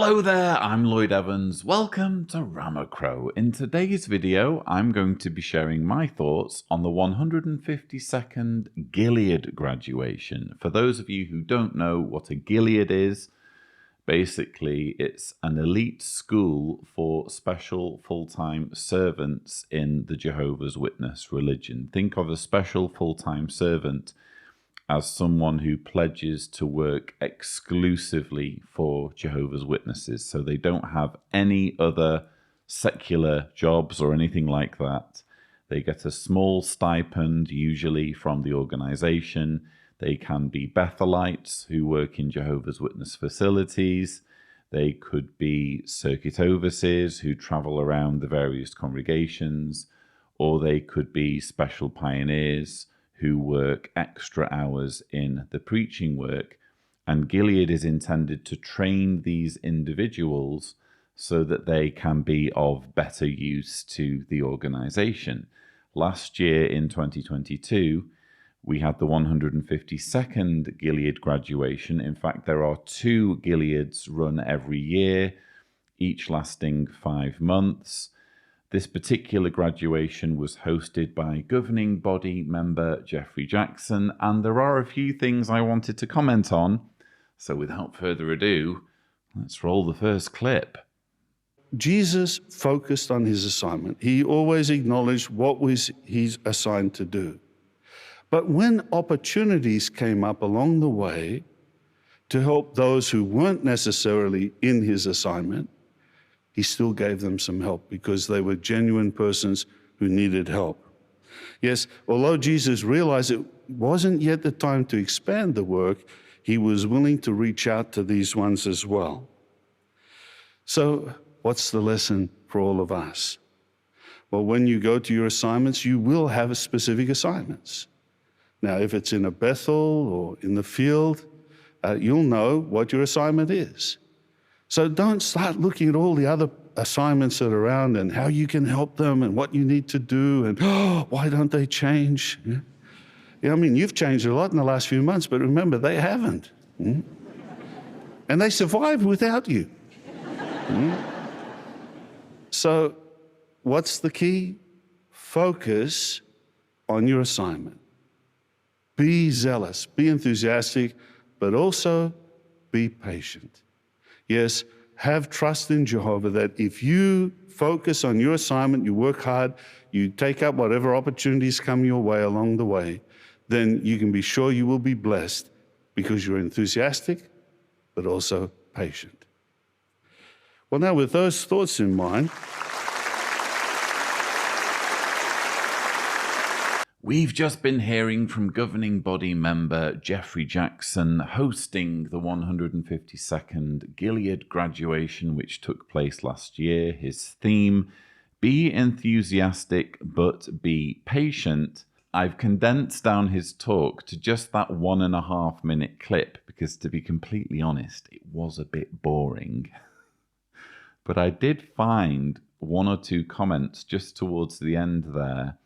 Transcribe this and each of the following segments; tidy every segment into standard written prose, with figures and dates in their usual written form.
Hello there, I'm Lloyd Evans. Welcome to Ramacrow. In today's video, I'm going to be sharing my thoughts on the 152nd Gilead Graduation. For those of you who don't know what a Gilead is, basically it's an elite school for special full-time servants in the Jehovah's Witness religion. Think of a special full-time servant as someone who pledges to work exclusively for Jehovah's Witnesses. So they don't have any other secular jobs or anything like that. They get a small stipend, usually from the organization. They can be Bethelites who work in Jehovah's Witness facilities. They could be circuit overseers who travel around the various congregations, or they could be special pioneers who work extra hours in the preaching work. And Gilead is intended to train these individuals so that they can be of better use to the organization. Last year in 2022, we had the 152nd Gilead graduation. In fact, there are 2 Gileads run every year, each lasting 5 months. This particular graduation was hosted by governing body member Jeffrey Jackson, and there are a few things I wanted to comment on. So without further ado, let's roll the first clip. Jesus focused on his assignment. He always acknowledged what was he's assigned to do. But when opportunities came up along the way to help those who weren't necessarily in his assignment, he still gave them some help because they were genuine persons who needed help. Yes, although Jesus realized it wasn't yet the time to expand the work, he was willing to reach out to these ones as well. So what's the lesson for all of us? Well, when you go to your assignments, you will have specific assignments. Now, if it's in a Bethel or in the field, you'll know what your assignment is. So don't start looking at all the other assignments that are around and how you can help them and what you need to do and, why don't they change? Yeah, I mean, you've changed a lot in the last few months, but remember, they haven't. And they survived without you. So what's the key? Focus on your assignment. Be zealous, be enthusiastic, but also be patient. Yes, have trust in Jehovah that if you focus on your assignment, you work hard, you take up whatever opportunities come your way along the way, then you can be sure you will be blessed because you're enthusiastic, but also patient. Well, now with those thoughts in mind, We've just been hearing from governing body member Jeffrey Jackson hosting the 152nd Gilead graduation, which took place last year. His theme, be enthusiastic but be patient. I've condensed down his talk to just that 1.5 minute clip because, to be completely honest, it was a bit boring. But I did find 1 or 2 comments just towards the end there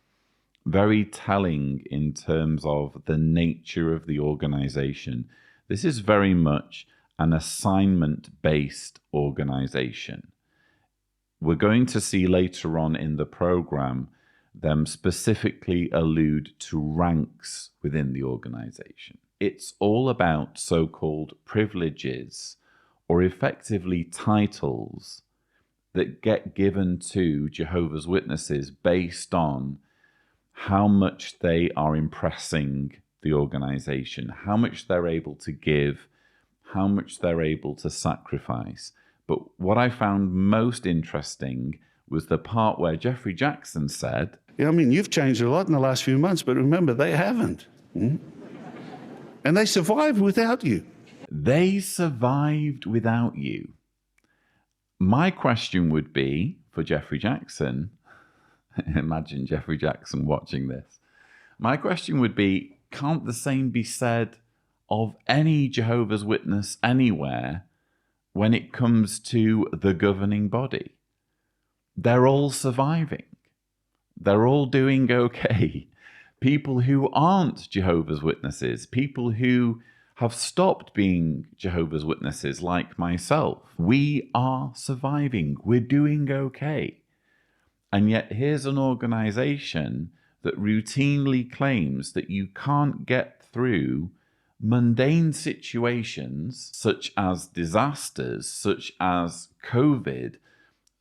very telling in terms of the nature of the organization. This is very much an assignment-based organization. We're going to see later on in the program them specifically allude to ranks within the organization. It's all about so-called privileges, or effectively titles, that get given to Jehovah's Witnesses based on how much they are impressing the organization, how much they're able to give, how much they're able to sacrifice. But what I found most interesting was the part where Jeffrey Jackson said, yeah, I mean, you've changed a lot in the last few months, but remember, they haven't. And they survived without you. They survived without you. My question would be for Jeffrey Jackson, imagine Jeffrey Jackson watching this. My question would be, can't the same be said of any Jehovah's Witness anywhere when it comes to the governing body? They're all surviving. They're all doing okay. People who aren't Jehovah's Witnesses, people who have stopped being Jehovah's Witnesses like myself. We are surviving. We're doing okay. And yet here's an organization that routinely claims that you can't get through mundane situations such as disasters, such as COVID,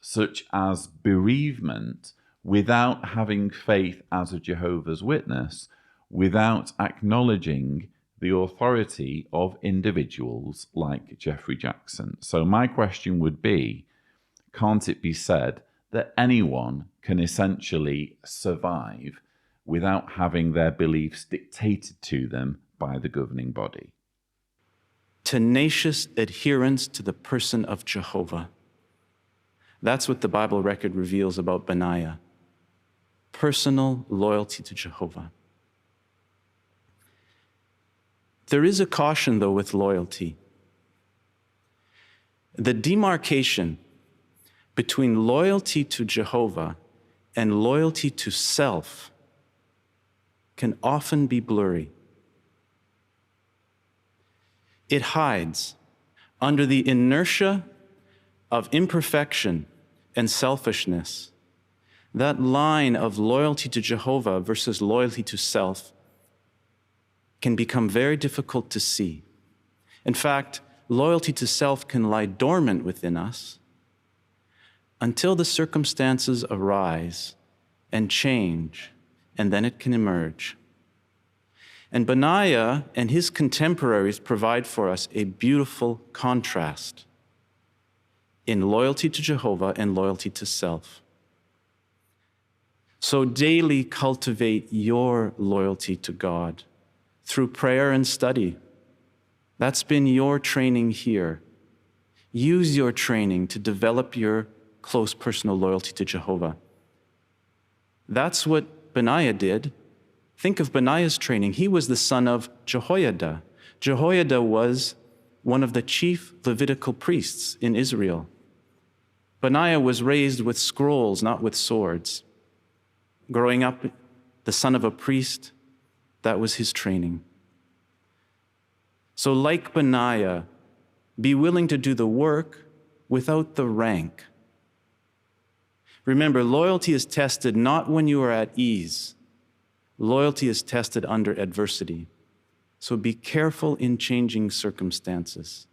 such as bereavement, without having faith as a Jehovah's Witness, without acknowledging the authority of individuals like Jeffrey Jackson. So my question would be, can't it be said that anyone can essentially survive without having their beliefs dictated to them by the governing body? Tenacious adherence to the person of Jehovah. That's what the Bible record reveals about Benaiah. Personal loyalty to Jehovah. There is a caution, though, with loyalty. The demarcation between loyalty to Jehovah and loyalty to self can often be blurry. It hides under the inertia of imperfection and selfishness. That line of loyalty to Jehovah versus loyalty to self can become very difficult to see. In fact, loyalty to self can lie dormant within us until the circumstances arise and change, and then it can emerge. And Benaiah and his contemporaries provide for us a beautiful contrast in loyalty to Jehovah and loyalty to self. So daily cultivate your loyalty to God through prayer and study. That's been your training here. Use your training to develop your close personal loyalty to Jehovah. That's what Benaiah did. Think of Benaiah's training. He was the son of Jehoiada. Jehoiada was one of the chief Levitical priests in Israel. Benaiah was raised with scrolls, not with swords. Growing up, the son of a priest, that was his training. So like Benaiah, be willing to do the work without the rank. Remember, loyalty is tested not when you are at ease. Loyalty is tested under adversity. So be careful in changing circumstances.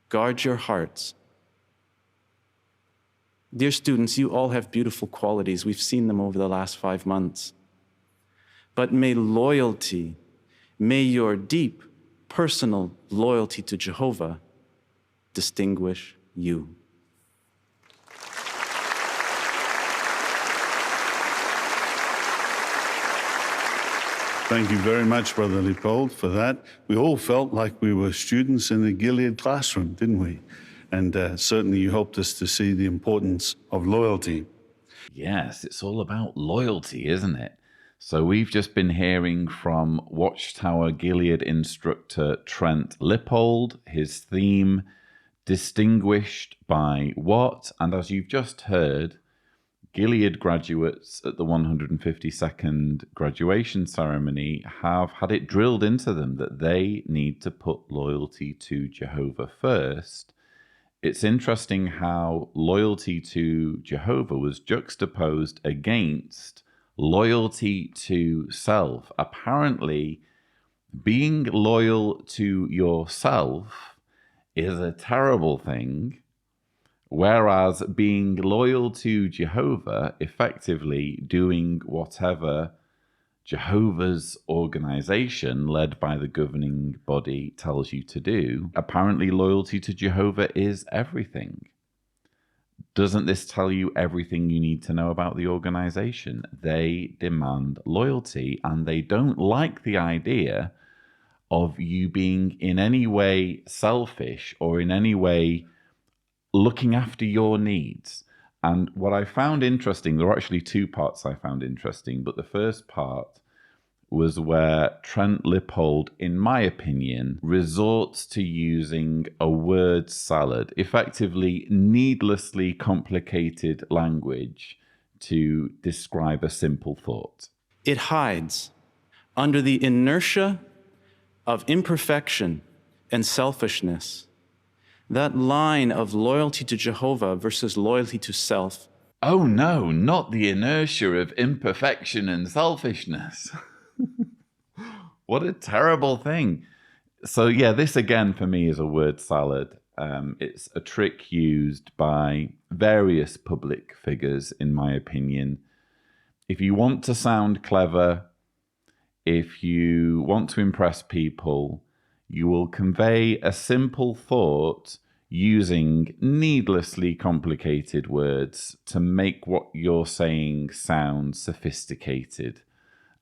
Guard your hearts. Dear students, you all have beautiful qualities. We've seen them over the last 5 months. But may loyalty, may your deep personal loyalty to Jehovah distinguish you. Thank you very much, Brother Leopold, for that. We all felt like we were students in the Gilead classroom, didn't we? And certainly you helped us to see the importance of loyalty. Yes, it's all about loyalty, isn't it? So we've just been hearing from Watchtower Gilead instructor Trent Lippold, his theme, distinguished by what? And as you've just heard, Gilead graduates at the 152nd graduation ceremony have had it drilled into them that they need to put loyalty to Jehovah first. It's interesting how loyalty to Jehovah was juxtaposed against loyalty to self. Apparently, being loyal to yourself is a terrible thing, whereas being loyal to Jehovah, effectively doing whatever Jehovah's organization, led by the governing body, tells you to do, apparently loyalty to Jehovah is everything. Doesn't this tell you everything you need to know about the organization? They demand loyalty, and they don't like the idea of you being in any way selfish or in any way looking after your needs. And what I found interesting, there were actually two parts I found interesting, but the first part was where Trent Lippold, in my opinion, resorts to using a word salad, effectively needlessly complicated language to describe a simple thought. It hides under the inertia of imperfection and selfishness. That line of loyalty to Jehovah versus loyalty to self. Oh no, not the inertia of imperfection and selfishness. What a terrible thing. So yeah, this again for me is a word salad. It's a trick used by various public figures, in my opinion. If you want to sound clever, if you want to impress people, you will convey a simple thought using needlessly complicated words to make what you're saying sound sophisticated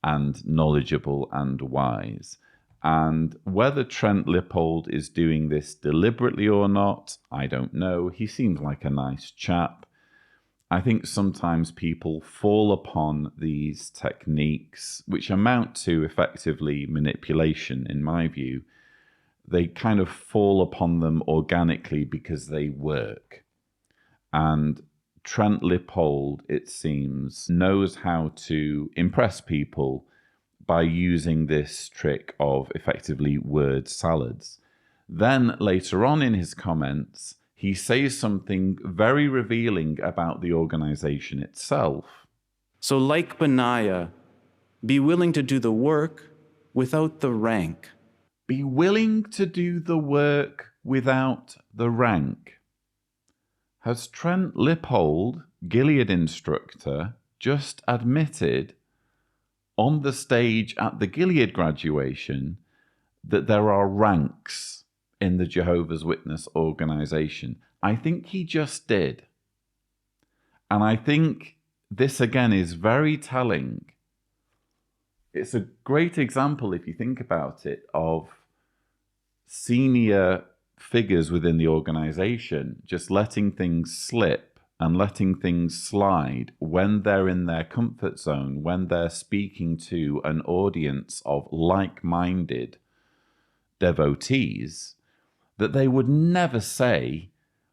and knowledgeable and wise. And whether Trent Lippold is doing this deliberately or not, I don't know. He seems like a nice chap. I think sometimes people fall upon these techniques, which amount to effectively manipulation, in my view. They kind of fall upon them organically because they work. And Trent Lippold, it seems, knows how to impress people by using this trick of effectively word salads. Then later on in his comments, he says something very revealing about the organization itself. So like Benaiah, be willing to do the work without the rank. Be willing to do the work without the rank. Has Trent Lippold, Gilead instructor, just admitted on the stage at the Gilead graduation that there are ranks in the Jehovah's Witness organization? I think he just did. And I think this again is very telling. It's a great example, if you think about it, of senior figures within the organization just letting things slip and letting things slide when they're in their comfort zone, when they're speaking to an audience of like-minded devotees, that they would never say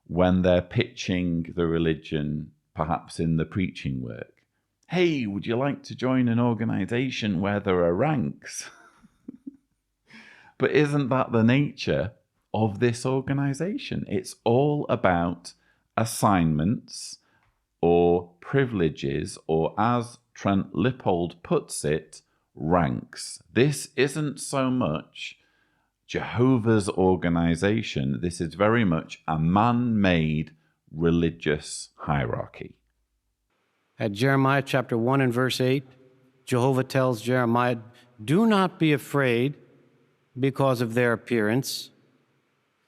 when they're pitching the religion, perhaps in the preaching work. Hey, would you like to join an organization where there are ranks? But isn't that the nature of this organization? It's all about assignments or privileges, or as Trent Lippold puts it, ranks. This isn't so much Jehovah's organization. This is very much a man-made religious hierarchy. At Jeremiah chapter 1 and verse 8, Jehovah tells Jeremiah, "Do not be afraid because of their appearance,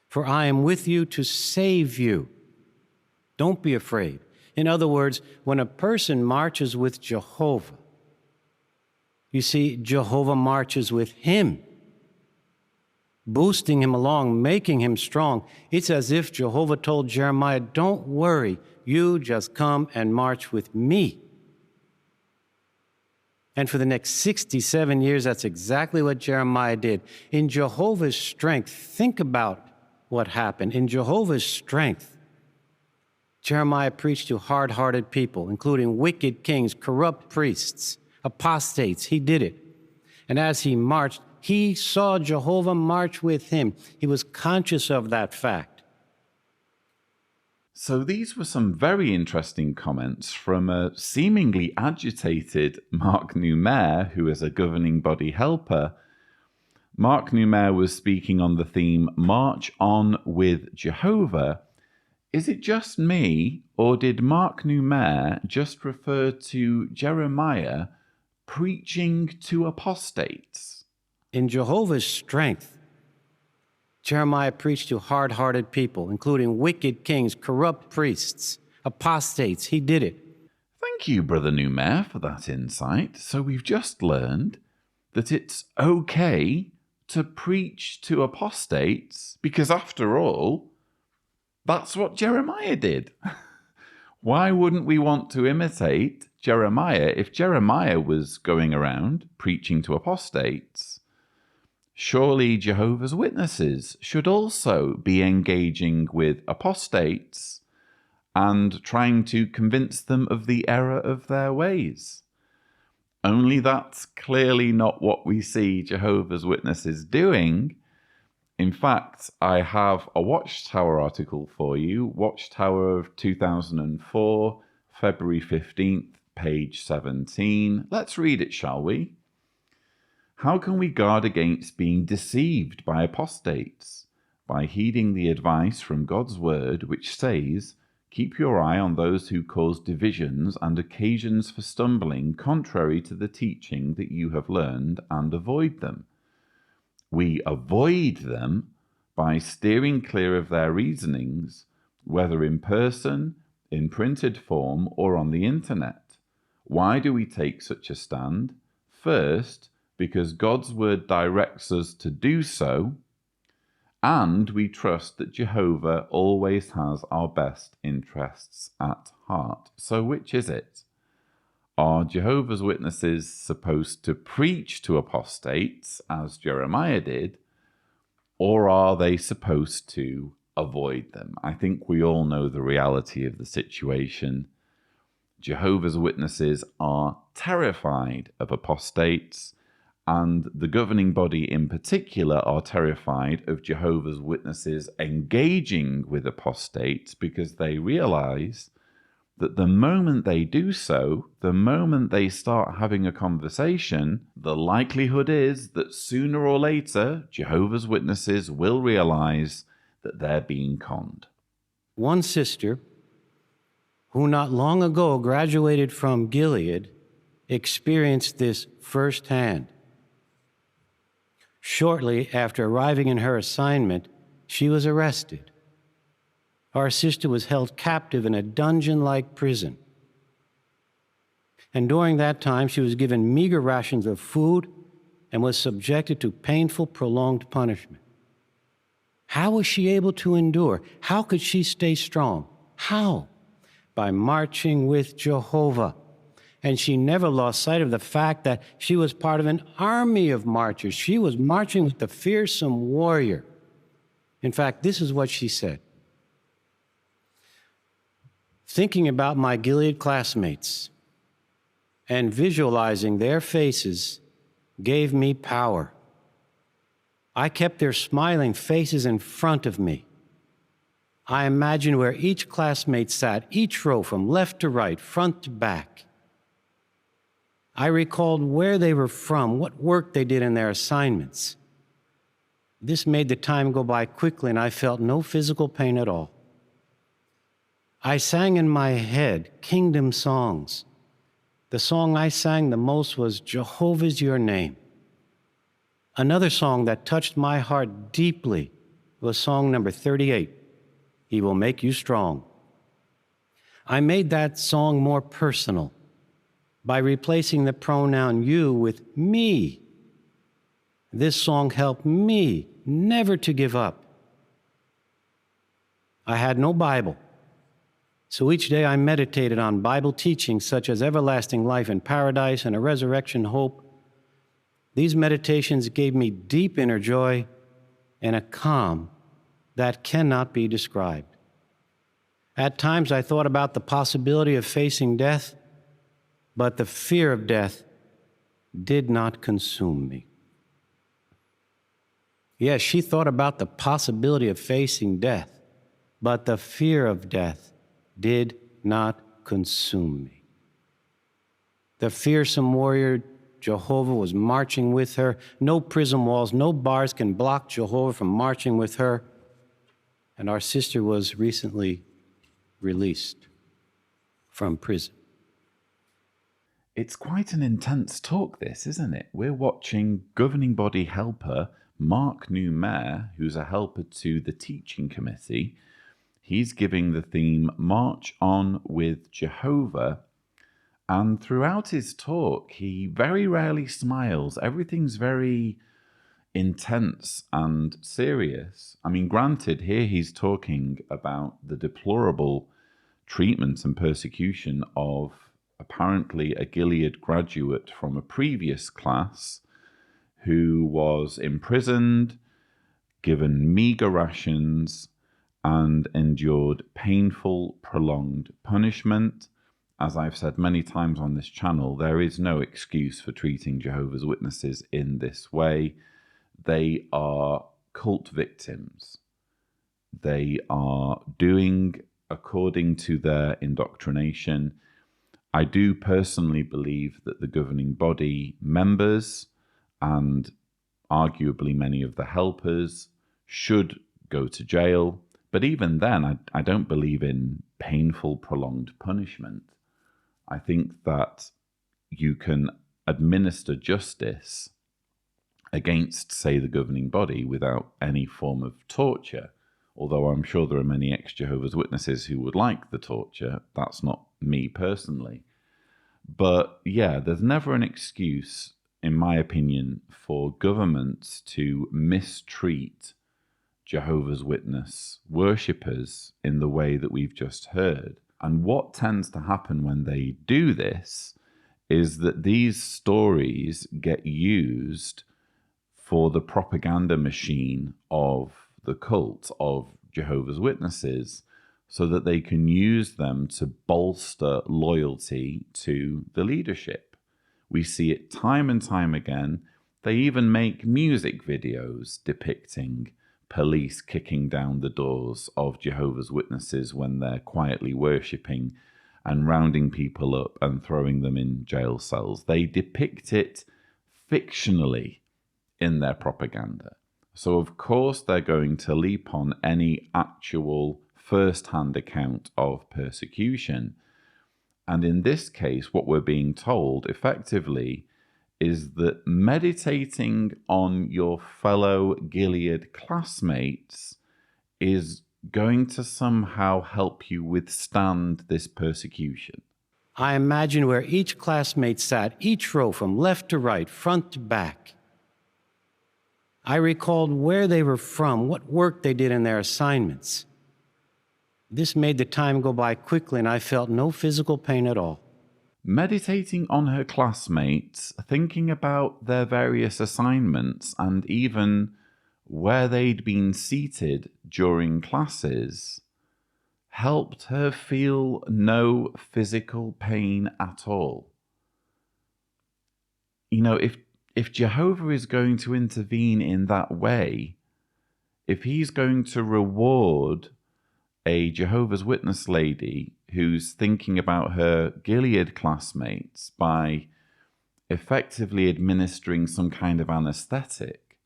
for I am with you to save you." Don't be afraid. In other words, when a person marches with Jehovah, you see, Jehovah marches with him, boosting him along, making him strong. It's as if Jehovah told Jeremiah, "Don't worry, you just come and march with me." And for the next 67 years, that's exactly what Jeremiah did. In Jehovah's strength, think about what happened. In Jehovah's strength, Jeremiah preached to hard-hearted people, including wicked kings, corrupt priests, apostates. He did it. And as he marched, he saw Jehovah march with him. He was conscious of that fact. So these were some very interesting comments from a seemingly agitated Mark Neumayer, who is a governing body helper. Mark Neumayer was speaking on the theme, March On with Jehovah. Is it just me, or did Mark Neumayer just refer to Jeremiah preaching to apostates? In Jehovah's strength, Jeremiah preached to hard-hearted people, including wicked kings, corrupt priests, apostates. He did it. Thank you, Brother Neumayer, for that insight. So we've just learned that it's okay to preach to apostates because, after all, that's what Jeremiah did. Why wouldn't we want to imitate Jeremiah if Jeremiah was going around preaching to apostates? Surely Jehovah's Witnesses should also be engaging with apostates and trying to convince them of the error of their ways. Only that's clearly not what we see Jehovah's Witnesses doing. In fact, I have a Watchtower article for you, Watchtower of 2004, February 15th, page 17. Let's read it, shall we? How can we guard against being deceived by apostates? By heeding the advice from God's word, which says, keep your eye on those who cause divisions and occasions for stumbling contrary to the teaching that you have learned, and avoid them. We avoid them by steering clear of their reasonings, whether in person, in printed form, or on the internet. Why do we take such a stand? First, because God's word directs us to do so, and we trust that Jehovah always has our best interests at heart. So which is it? Are Jehovah's Witnesses supposed to preach to apostates, as Jeremiah did, or are they supposed to avoid them? I think we all know the reality of the situation. Jehovah's Witnesses are terrified of apostates, and the governing body in particular are terrified of Jehovah's Witnesses engaging with apostates because they realize that the moment they do so, the moment they start having a conversation, the likelihood is that sooner or later, Jehovah's Witnesses will realize that they're being conned. One sister, who not long ago graduated from Gilead, experienced this firsthand. Shortly after arriving in her assignment, she was arrested. Our sister was held captive in a dungeon-like prison. And during that time, she was given meager rations of food and was subjected to painful, prolonged punishment. How was she able to endure? How could she stay strong? How? By marching with Jehovah. And she never lost sight of the fact that she was part of an army of marchers. She was marching with the fearsome warrior. In fact, this is what she said. Thinking about my Gilead classmates and visualizing their faces gave me power. I kept their smiling faces in front of me. I imagined where each classmate sat, each row from left to right, front to back. I recalled where they were from, what work they did in their assignments. This made the time go by quickly, and I felt no physical pain at all. I sang in my head kingdom songs. The song I sang the most was Jehovah's Your Name. Another song that touched my heart deeply was song number 38, He Will Make You Strong. I made that song more personal by replacing the pronoun you with me. This song helped me never to give up. I had no Bible, so each day I meditated on Bible teachings such as everlasting life in paradise and a resurrection hope. These meditations gave me deep inner joy and a calm that cannot be described. At times I thought about the possibility of facing death, but the fear of death did not consume me. Yes, she thought about the possibility of facing death, but the fear of death did not consume me. The fearsome warrior Jehovah was marching with her. No prison walls, no bars can block Jehovah from marching with her. And our sister was recently released from prison. It's quite an intense talk, this, isn't it? We're watching governing body helper Mark Newmair, who's a helper to the teaching committee. He's giving the theme, March On with Jehovah. And throughout his talk, he very rarely smiles. Everything's very intense and serious. I mean, granted, here he's talking about the deplorable treatment and persecution of apparently a Gilead graduate from a previous class who was imprisoned, given meager rations, and endured painful, prolonged punishment. As I've said many times on this channel, there is no excuse for treating Jehovah's Witnesses in this way. They are cult victims. They are doing according to their indoctrination. I do personally believe that the governing body members and arguably many of the helpers should go to jail. But even then, I don't believe in painful, prolonged punishment. I think that you can administer justice against, say, the governing body without any form of torture. Although I'm sure there are many ex-Jehovah's Witnesses who would like the torture. That's not me personally. But yeah, there's never an excuse, in my opinion, for governments to mistreat Jehovah's Witness worshippers in the way that we've just heard. And what tends to happen when they do this is that these stories get used for the propaganda machine of the cult of Jehovah's Witnesses, so that they can use them to bolster loyalty to the leadership. We see it time and time again. They even make music videos depicting police kicking down the doors of Jehovah's Witnesses when they're quietly worshipping and rounding people up and throwing them in jail cells. They depict it fictionally in their propaganda. So of course they're going to leap on any actual first-hand account of persecution. And in this case, what we're being told effectively is that meditating on your fellow Gilead classmates is going to somehow help you withstand this persecution. I imagine where each classmate sat, each row from left to right, front to back. I recalled where they were from, what work they did in their assignments. This made the time go by quickly, and I felt no physical pain at all. Meditating on her classmates, thinking about their various assignments, and even where they'd been seated during classes, helped her feel no physical pain at all. You know, if Jehovah is going to intervene in that way, if he's going to reward a Jehovah's Witness lady who's thinking about her Gilead classmates by effectively administering some kind of anesthetic,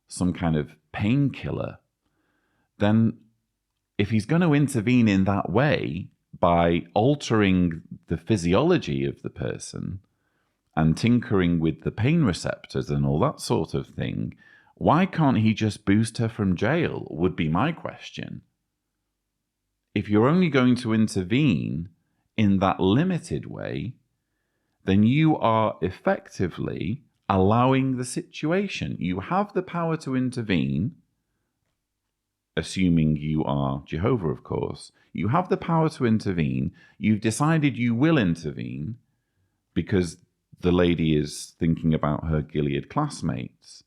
some kind of painkiller, then if he's going to intervene in that way by altering the physiology of the person and tinkering with the pain receptors and all that sort of thing, why can't he just boost her from jail, would be my question. If you're only going to intervene in that limited way, then you are effectively allowing the situation. You have the power to intervene, assuming you are Jehovah, of course. You have the power to intervene. You've decided you will intervene because the lady is thinking about her Gilead classmates.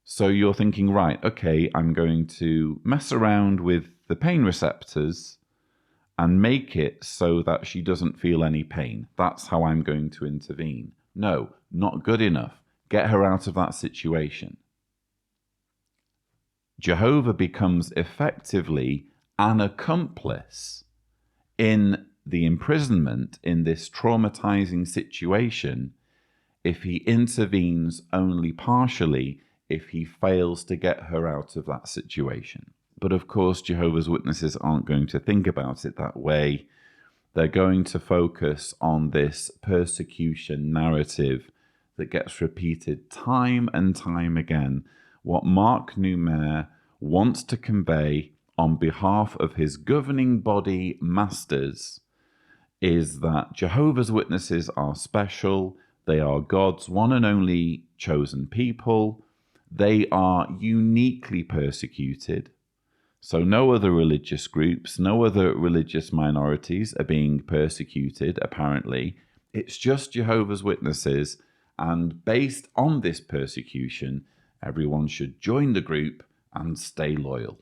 So you're thinking, right, okay, I'm going to mess around with the pain receptors and make it so that she doesn't feel any pain. That's how I'm going to intervene. No, not good enough. Get her out of that situation. Jehovah becomes effectively an accomplice in the imprisonment in this traumatizing situation if he intervenes only partially, if he fails to get her out of that situation. But of course, Jehovah's Witnesses aren't going to think about it that way. They're going to focus on this persecution narrative that gets repeated time and time again. What Mark Neumayer wants to convey on behalf of his governing body masters is that Jehovah's Witnesses are special. They are God's one and only chosen people. They are uniquely persecuted. So no other religious groups, no other religious minorities are being persecuted, apparently. It's just Jehovah's Witnesses, and based on this persecution, everyone should join the group and stay loyal.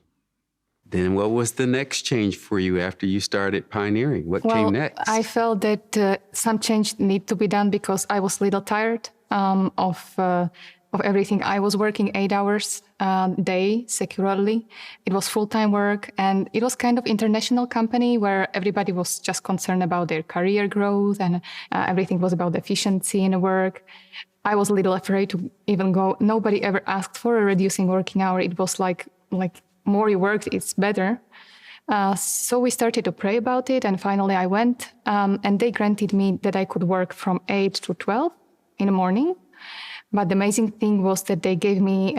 Then what was the next change for you after you started pioneering? What came next? I felt that some change need to be done because I was a little tired of of everything. I was working 8 hours a day securely. It was full-time work, and it was kind of international company where everybody was just concerned about their career growth, and everything was about efficiency in the work. I was a little afraid to even go. Nobody ever asked for a reducing working hour. It was like more you work, it's better. So we started to pray about it, and finally I went, and they granted me that I could work from 8 to 12 in the morning. But the amazing thing was that they gave me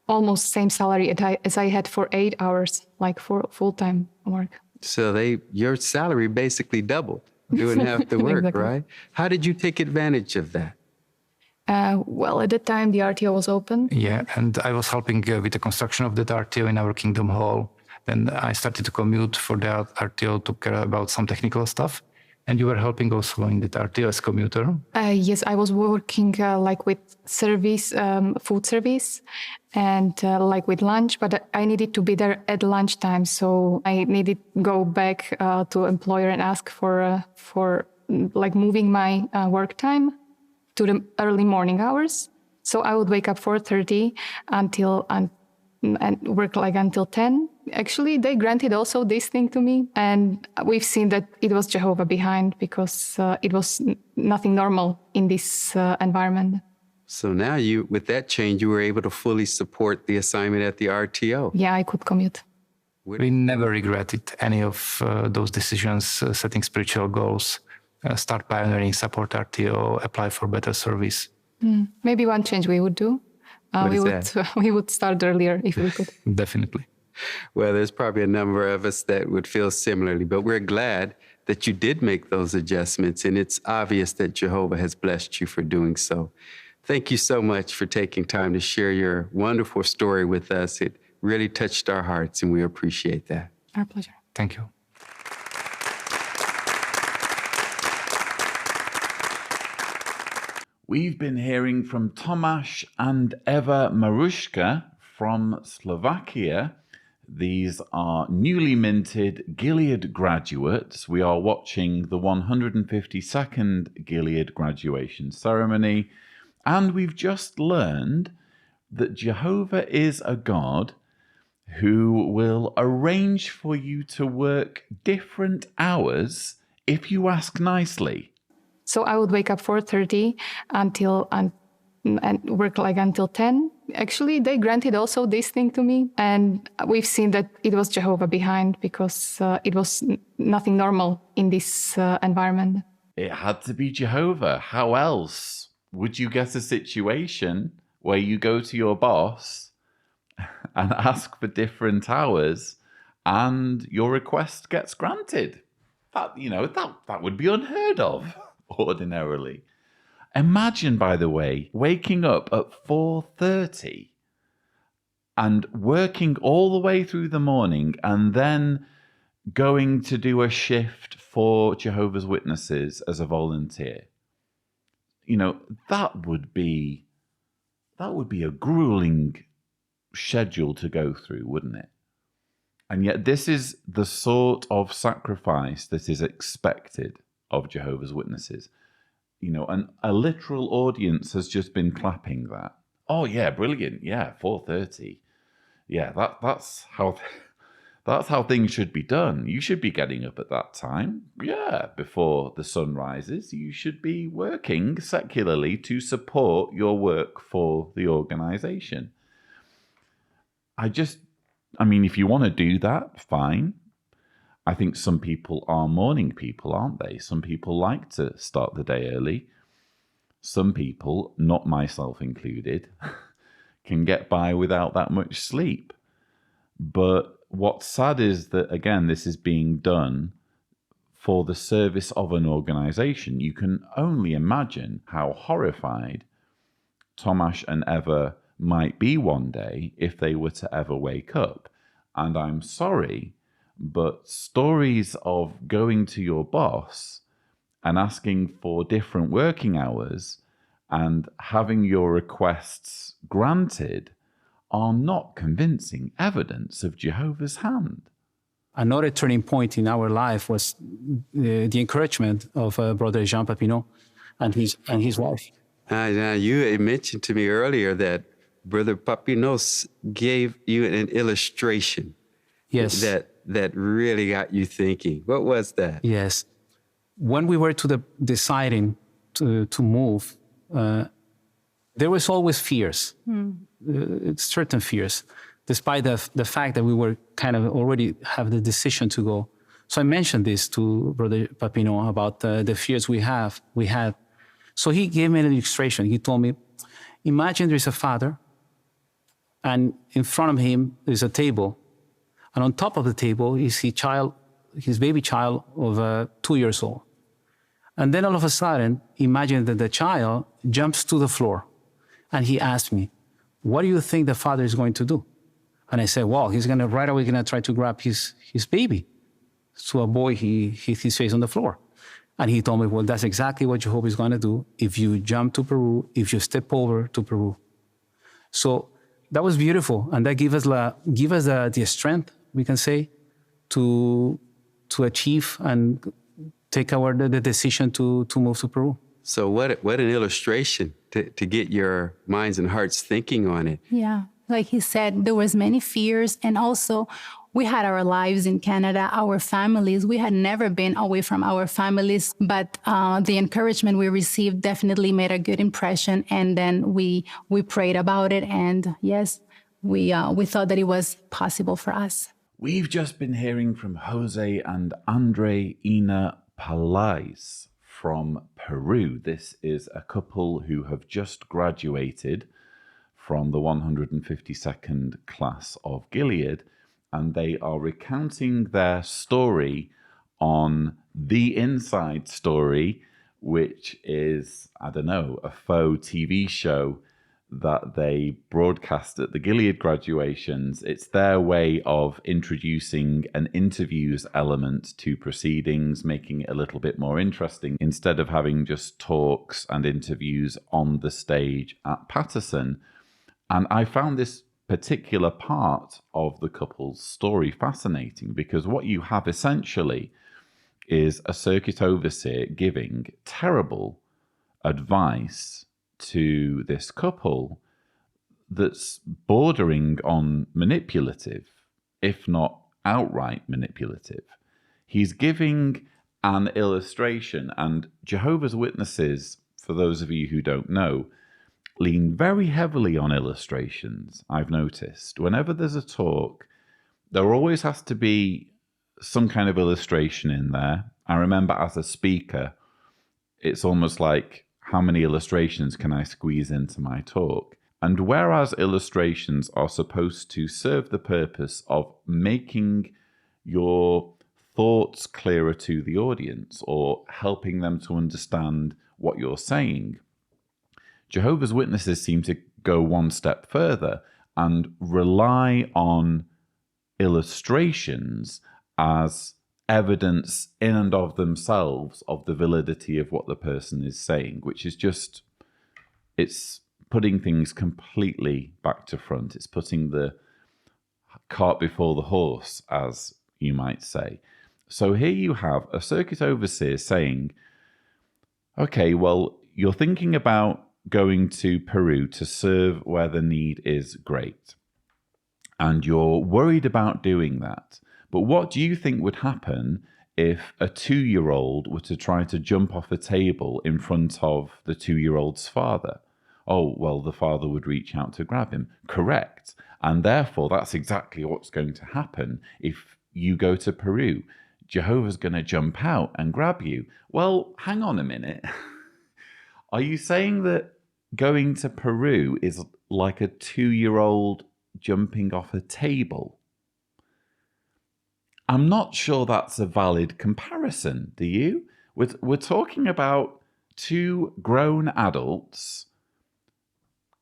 almost same salary as I had for 8 hours, like for full-time work. So your salary basically doubled doing half the work, Exactly. right? How did you take advantage of that? Well, at the time the RTO was open. Yeah, and I was helping with the construction of that RTO in our Kingdom Hall. Then I started to commute for the RTO to care about some technical stuff. And you were helping also in the RTO as commuter? Yes, I was working like with service, food service, and like with lunch, but I needed to be there at lunchtime. So I needed to go back to employer and ask for like moving my work time to the early morning hours. So I would wake up 4:30 and work like until 10. Actually, they granted also this thing to me. And we've seen that it was Jehovah behind, because it was nothing normal in this environment. So now with that change, you were able to fully support the assignment at the RTO. Yeah, I could commute. We never regretted any of those decisions, setting spiritual goals, start pioneering, support RTO, apply for better service. Maybe one change we would do. We would start earlier if we could. Definitely. Well, there's probably a number of us that would feel similarly, but we're glad that you did make those adjustments, and it's obvious that Jehovah has blessed you for doing so. Thank you so much for taking time to share your wonderful story with us. It really touched our hearts, and we appreciate that. Our pleasure. Thank you. We've been hearing from Tomáš and Eva Maruška from Slovakia. These are newly minted Gilead graduates. We are watching the 152nd Gilead graduation ceremony, and we've just learned that Jehovah is a God who will arrange for you to work different hours if you ask nicely. So I would wake up 4:30 and work like until 10. Actually, they granted also this thing to me. And we've seen that it was Jehovah behind, because it was nothing normal in this environment. It had to be Jehovah. How else would you get a situation where you go to your boss and ask for different hours and your request gets granted? That would be unheard of ordinarily. Imagine, by the way, waking up at 4:30 and working all the way through the morning and then going to do a shift for Jehovah's Witnesses as a volunteer. That would be a grueling schedule to go through, wouldn't it? And yet this is the sort of sacrifice that is expected of Jehovah's Witnesses. And a literal audience has just been clapping that. Oh yeah, brilliant. Yeah, 4:30. Yeah, that's how things should be done. You should be getting up at that time. Yeah, before the sun rises. You should be working secularly to support your work for the organization. If you want to do that, fine. I think some people are morning people, aren't they? Some people like to start the day early. Some people, not myself included, can get by without that much sleep. But what's sad is that, again, this is being done for the service of an organization. You can only imagine how horrified Tomáš and Eva might be one day if they were to ever wake up. And I'm sorry, but stories of going to your boss and asking for different working hours and having your requests granted are not convincing evidence of Jehovah's hand. Another turning point in our life was the encouragement of Brother Jean Papineau and his wife. Now, you had mentioned to me earlier that Brother Papinos gave you an illustration Yes. that really got you thinking. What was that? Yes. When we were deciding to move, there was always fears, certain fears, despite the fact that we were kind of already have the decision to go. So I mentioned this to Brother Papino about the fears we had. So he gave me an illustration. He told me, imagine there's a father, and in front of him there's a table, and on top of the table is his baby child of 2 years old. And then all of a sudden, imagine that the child jumps to the floor, and he asked me, what do you think the father is going to do? And I said, well, he's right away gonna try to grab his baby. So a boy, he hit his face on the floor. And he told me, well, that's exactly what Jehovah is gonna do if you jump to Peru, if you step over to Peru. So that was beautiful, and that give us the strength, we can say, to achieve and take the decision to move to Peru. So what an illustration to get your minds and hearts thinking on it. Yeah, like he said, there was many fears, and also we had our lives in Canada, our families. We had never been away from our families, but the encouragement we received definitely made a good impression. And then we prayed about it, and yes, we thought that it was possible for us. We've just been hearing from Jose and Andre Ina Palais from Peru. This is a couple who have just graduated from the 152nd class of Gilead, and they are recounting their story on The Inside Story, which is, I don't know, a faux TV show that they broadcast at the Gilead graduations. It's their way of introducing an interviews element to proceedings, making it a little bit more interesting, instead of having just talks and interviews on the stage at Patterson. And I found this particular part of the couple's story fascinating, because what you have essentially is a circuit overseer giving terrible advice to this couple that's bordering on manipulative, if not outright manipulative. He's giving an illustration, and Jehovah's Witnesses, for those of you who don't know, lean very heavily on illustrations. I've noticed whenever there's a talk, there always has to be some kind of illustration in there. I remember as a speaker, it's almost like, how many illustrations can I squeeze into my talk? And whereas illustrations are supposed to serve the purpose of making your thoughts clearer to the audience or helping them to understand what you're saying, Jehovah's Witnesses seem to go one step further and rely on illustrations as evidence in and of themselves of the validity of what the person is saying, which is just, it's putting things completely back to front. It's putting the cart before the horse, as you might say. So here you have a circuit overseer saying, okay, well, you're thinking about going to Peru to serve where the need is great, and you're worried about doing that. But what do you think would happen if a 2-year-old were to try to jump off a table in front of the 2-year-old's father? Oh, well, the father would reach out to grab him. Correct. And therefore, that's exactly what's going to happen if you go to Peru. Jehovah's going to jump out and grab you. Well, hang on a minute. Are you saying that going to Peru is like a 2-year-old jumping off a table? I'm not sure that's a valid comparison, do you? We're talking about 2 grown adults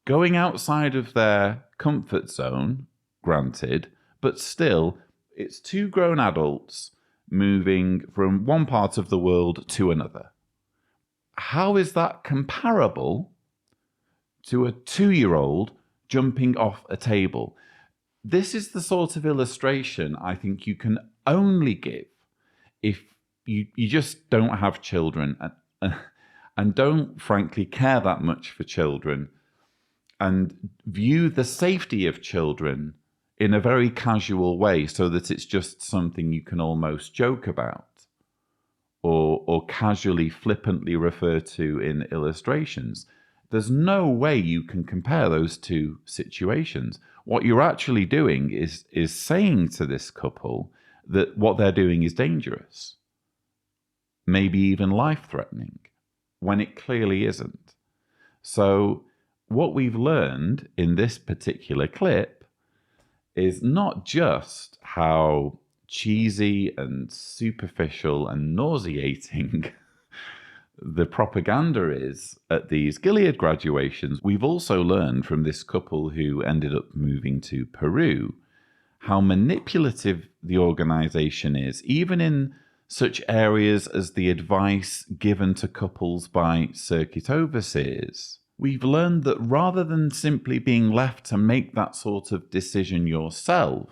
going outside of their comfort zone, granted, but still, it's 2 grown adults moving from one part of the world to another. How is that comparable to a 2-year-old jumping off a table? This is the sort of illustration I think you can only give if you just don't have children. and don't frankly care that much for children and view the safety of children in a very casual way so that it's just something you can almost joke about or casually, flippantly refer to in illustrations. There's no way you can compare those two situations. What you're actually doing is saying to this couple that what they're doing is dangerous, maybe even life-threatening, when it clearly isn't. So what we've learned in this particular clip is not just how cheesy and superficial and nauseating the propaganda is at these Gilead graduations. We've also learned from this couple who ended up moving to Peru how manipulative the organization is, even in such areas as the advice given to couples by circuit overseers. We've learned that rather than simply being left to make that sort of decision yourself,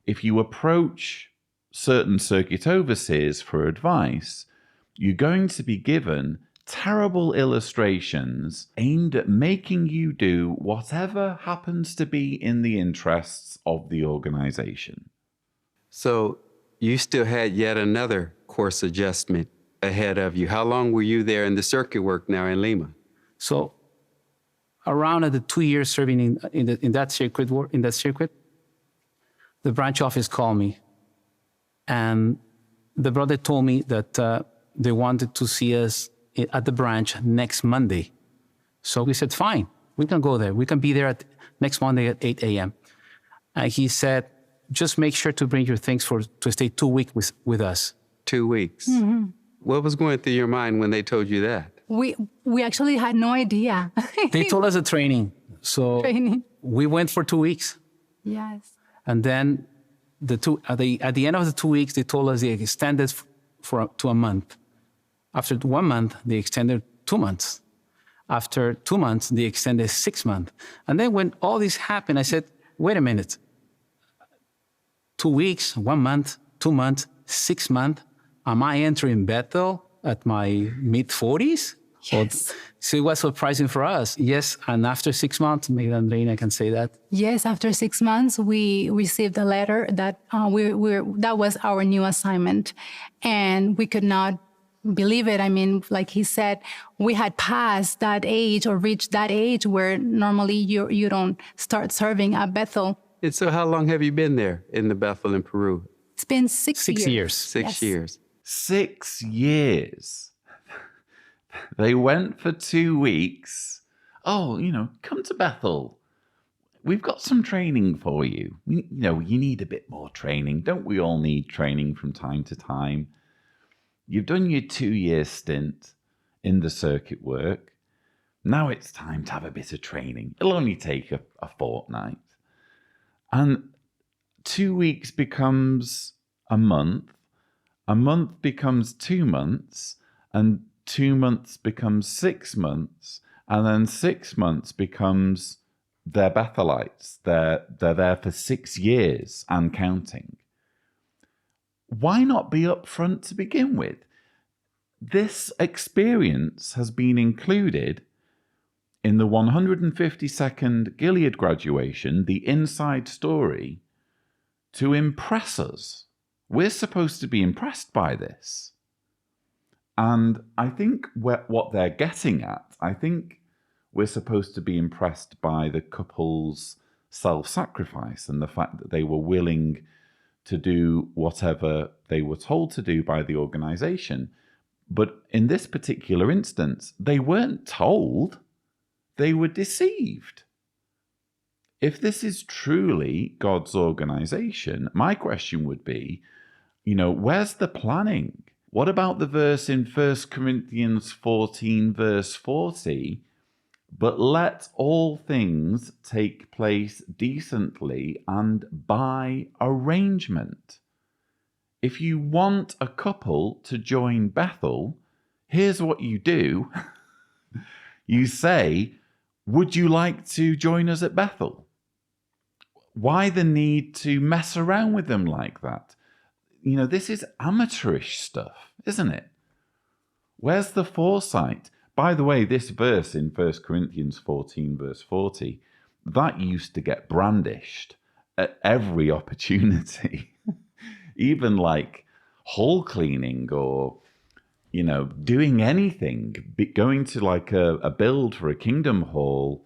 if you approach certain circuit overseers for advice, you're going to be given terrible illustrations aimed at making you do whatever happens to be in the interests of the organization. So you still had yet another course adjustment ahead of you. How long were you there in the circuit work now in Lima? So around the 2 years serving in that circuit, the branch office called me, and the brother told me that they wanted to see us at the branch next Monday. So we said, fine, we can go there. We can be there next Monday at 8 a.m. And he said, just make sure to bring your things to stay 2 weeks with us. 2 weeks. Mm-hmm. What was going through your mind when they told you that? We actually had no idea. They told us a training. So we went for 2 weeks. Yes. And then at the end of the 2 weeks, they told us they extended to a month. After 1 month, they extended 2 months. After 2 months, they extended 6 months. And then when all this happened, I said, wait a minute. 2 weeks, 1 month, 2 months, 6 months. Am I entering Bethel at my mid-40s? Yes. So it was surprising for us. Yes, and after 6 months, maybe Andreina can say that. Yes, after 6 months, we received a letter that that was our new assignment, and we could not believe it. I mean, like he said, we had passed that age or reached that age where normally you don't start serving at Bethel. And so how long have you been there in the Bethel in Peru? It's been 6 years. 6 years. 6 years. They went for 2 weeks. Oh, come to Bethel. We've got some training for you. You need a bit more training. Don't we all need training from time to time? You've done your 2-year stint in the circuit work. Now it's time to have a bit of training. It'll only take a fortnight. And 2 weeks becomes a month becomes 2 months, and 2 months becomes 6 months, and then 6 months becomes they're Bethelites. They're there for 6 years and counting. Why not be upfront to begin with? This experience has been included in the 152nd Gilead Graduation, the inside story, to impress us. We're supposed to be impressed by this. And I think what they're getting at, I think we're supposed to be impressed by the couple's self-sacrifice and the fact that they were willing to do whatever they were told to do by the organization. But in this particular instance, they weren't told, they were deceived. If this is truly God's organization, my question would be, where's the planning? What about the verse in 1 Corinthians 14, verse 40? But let all things take place decently and by arrangement. If you want a couple to join Bethel, here's what you do. You say, would you like to join us at Bethel? Why the need to mess around with them like that? This is amateurish stuff, isn't it? Where's the foresight? By the way, this verse in 1 Corinthians 14, verse 40, that used to get brandished at every opportunity. Even like hall cleaning or, doing anything, going to like a build for a kingdom hall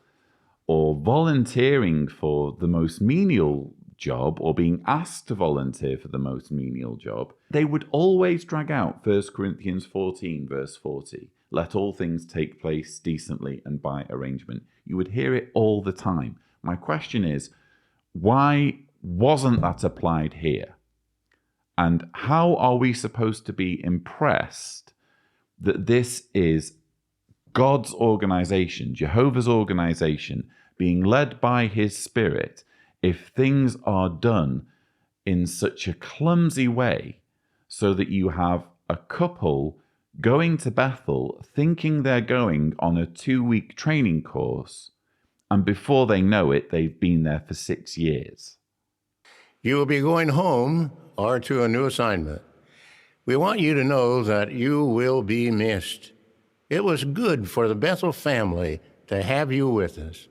or volunteering for the most menial job or being asked to volunteer for the most menial job, they would always drag out 1 Corinthians 14, verse 40. Let all things take place decently and by arrangement. You would hear it all the time. My question is, why wasn't that applied here? And how are we supposed to be impressed that this is God's organization, Jehovah's organization, being led by his Spirit, if things are done in such a clumsy way so that you have a couple going to Bethel thinking they're going on a 2-week training course, and before they know it, they've been there for 6 years? You will be going home or to a new assignment. We want you to know that you will be missed. It was good for the Bethel family to have you with us.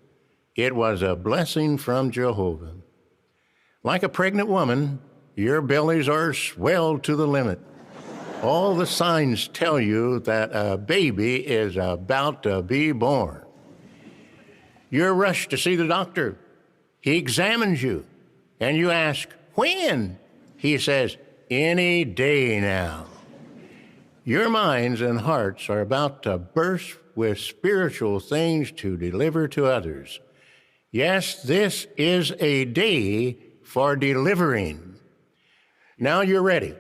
It was a blessing from Jehovah. Like a pregnant woman, your bellies are swelled to the limit. All the signs tell you that a baby is about to be born. You're rushed to see the doctor. He examines you, and you ask, when? He says, any day now. Your minds and hearts are about to burst with spiritual things to deliver to others. Yes, this is a day for delivering. Now you're ready,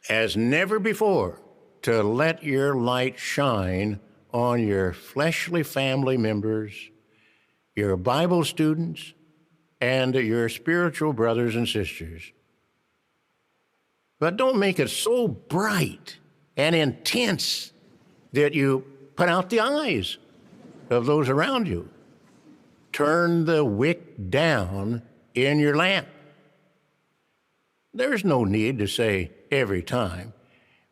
as never before, to let your light shine on your fleshly family members, your Bible students, and your spiritual brothers and sisters. But don't make it so bright and intense that you put out the eyes of those around you. Turn the wick down in your lamp. There's no need to say every time,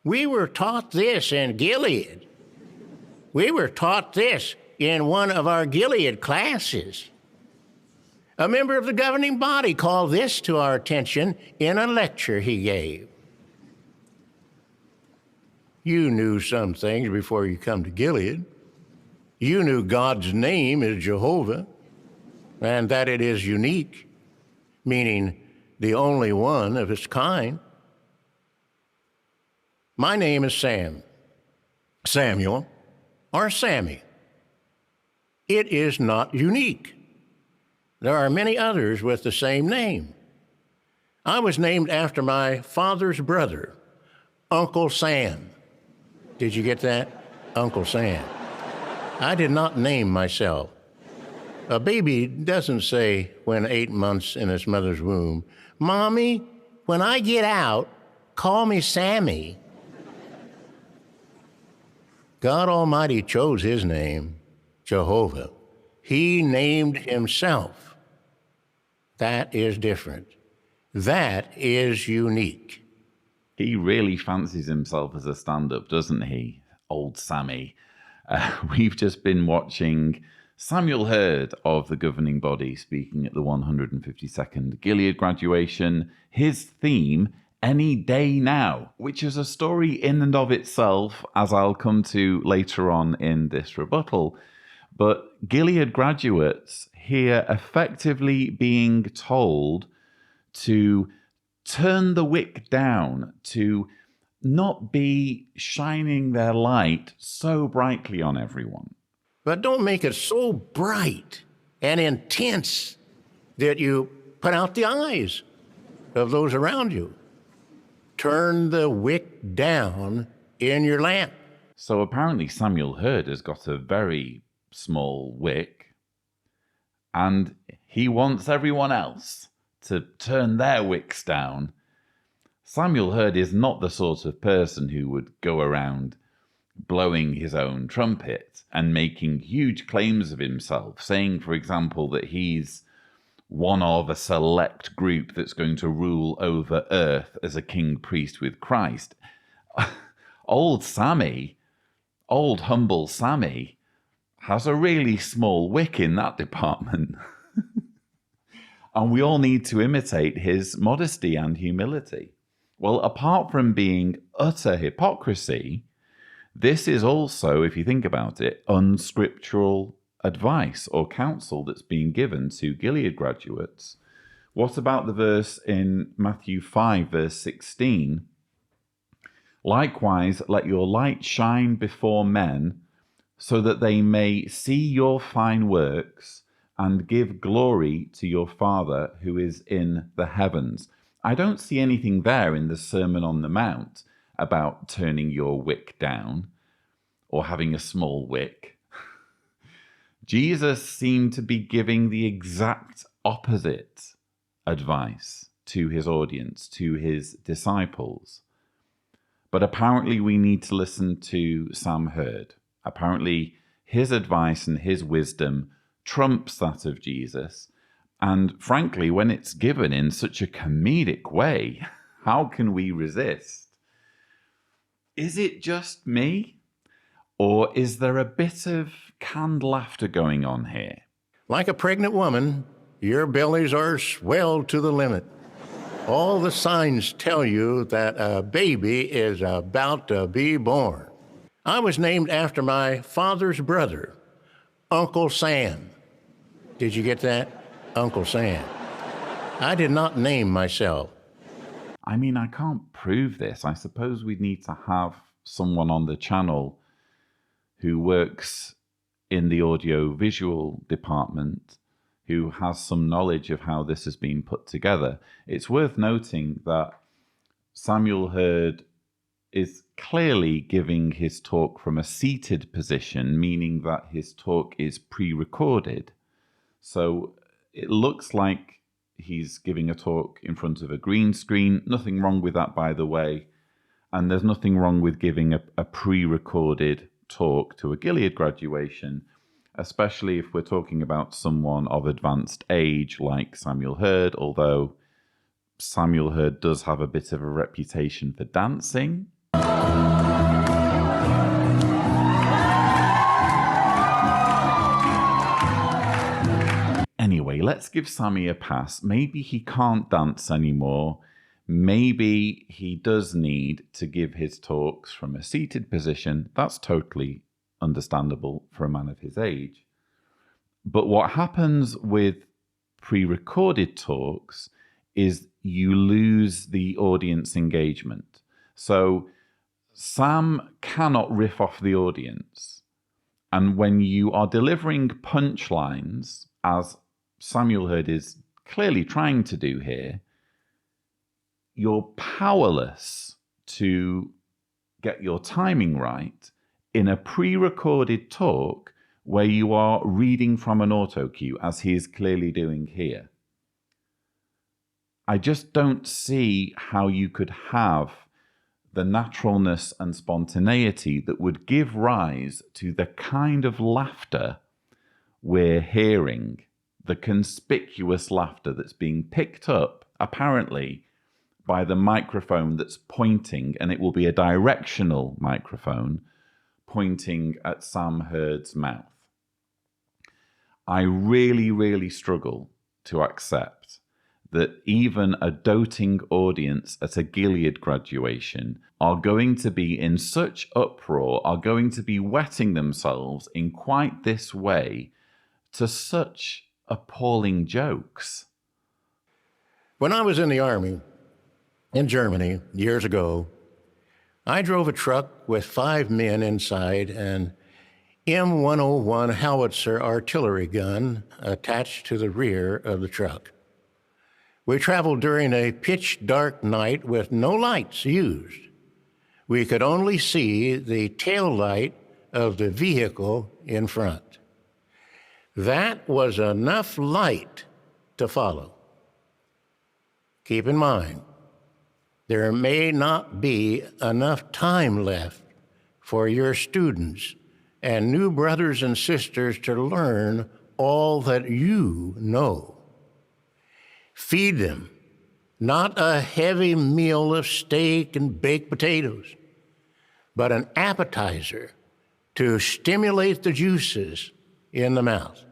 we were taught this in Gilead. We were taught this in one of our Gilead classes. A member of the governing body called this to our attention in a lecture he gave. You knew some things before you come to Gilead. You knew God's name is Jehovah, and that it is unique, meaning the only one of its kind. My name is Samuel, or Sammy. It is not unique. There are many others with the same name. I was named after my father's brother, Uncle Sam. Did you get that? Uncle Sam. I did not name myself. A baby doesn't say when 8 months in its mother's womb, Mommy, when I get out, call me Sammy. God Almighty chose his name, Jehovah. He named himself. That is different. That is unique. He really fancies himself as a stand-up, doesn't he? Old Sammy. We've just been watching Samuel Hurd of the governing body speaking at the 152nd Gilead Graduation. His theme, Any Day Now, which is a story in and of itself, as I'll come to later on in this rebuttal. But Gilead graduates here effectively being told to turn the wick down, to not be shining their light so brightly on everyone. But don't make it so bright and intense that you put out the eyes of those around you. Turn the wick down in your lamp. So apparently Samuel Hurd has got a very small wick, and he wants everyone else to turn their wicks down. Samuel Hurd is not the sort of person who would go around blowing his own trumpet and making huge claims of himself, saying, for example, that he's one of a select group that's going to rule over earth as a king priest with Christ. Old Sammy, old humble Sammy, has a really small wick in that department. And we all need to imitate his modesty and humility. Well, apart from being utter hypocrisy, this is also, if you think about it, unscriptural advice or counsel that's being given to Gilead graduates. What about the verse in Matthew 5, verse 16? Likewise, let your light shine before men, so that they may see your fine works and give glory to your Father who is in the heavens. I don't see anything there in the Sermon on the Mount about turning your wick down or having a small wick. Jesus seemed to be giving the exact opposite advice to his audience, to his disciples. But apparently we need to listen to Sam Hurd. Apparently his advice and his wisdom trumps that of Jesus. And frankly, when it's given in such a comedic way, how can we resist? Is it just me? Or is there a bit of canned laughter going on here? Like a pregnant woman, your bellies are swelled to the limit. All the signs tell you that a baby is about to be born. I was named after my father's brother, Uncle Sam. Did you get that? Uncle Sam. I did not name myself. I mean, I can't prove this. I suppose we'd need to have someone on the channel who works in the audio-visual department, who has some knowledge of how this has been put together. It's worth noting that Samuel Hurd is clearly giving his talk from a seated position, meaning that his talk is pre-recorded. So it looks like he's giving a talk in front of a green screen. Nothing wrong with that, by the way. And there's nothing wrong with giving a pre-recorded talk to a Gilead graduation, especially if we're talking about someone of advanced age like Samuel Hurd, although Samuel Hurd does have a bit of a reputation for dancing. Anyway, let's give Sammy a pass. Maybe he can't dance anymore. Maybe he does need to give his talks from a seated position. That's totally understandable for a man of his age. But what happens with pre-recorded talks is you lose the audience engagement. So Sam cannot riff off the audience. And when you are delivering punchlines, as Samuel Hurd is clearly trying to do here, you're powerless to get your timing right in a pre-recorded talk where you are reading from an auto cue, as he is clearly doing here. I just don't see how you could have the naturalness and spontaneity that would give rise to the kind of laughter we're hearing, the conspicuous laughter that's being picked up, apparently, by the microphone that's pointing, and it will be a directional microphone, pointing at Sam Hurd's mouth. I really, really struggle to accept that even a doting audience at a Gilead graduation are going to be in such uproar, are going to be wetting themselves in quite this way to such appalling jokes. When I was in the Army in Germany years ago, I drove a truck with 5 men inside an M101 howitzer artillery gun attached to the rear of the truck. We traveled during a pitch-dark night with no lights used. We could only see the tail light of the vehicle in front. That was enough light to follow. Keep in mind, there may not be enough time left for your students and new brothers and sisters to learn all that you know. Feed them, not a heavy meal of steak and baked potatoes. but an appetizer to stimulate the juices in the mouth.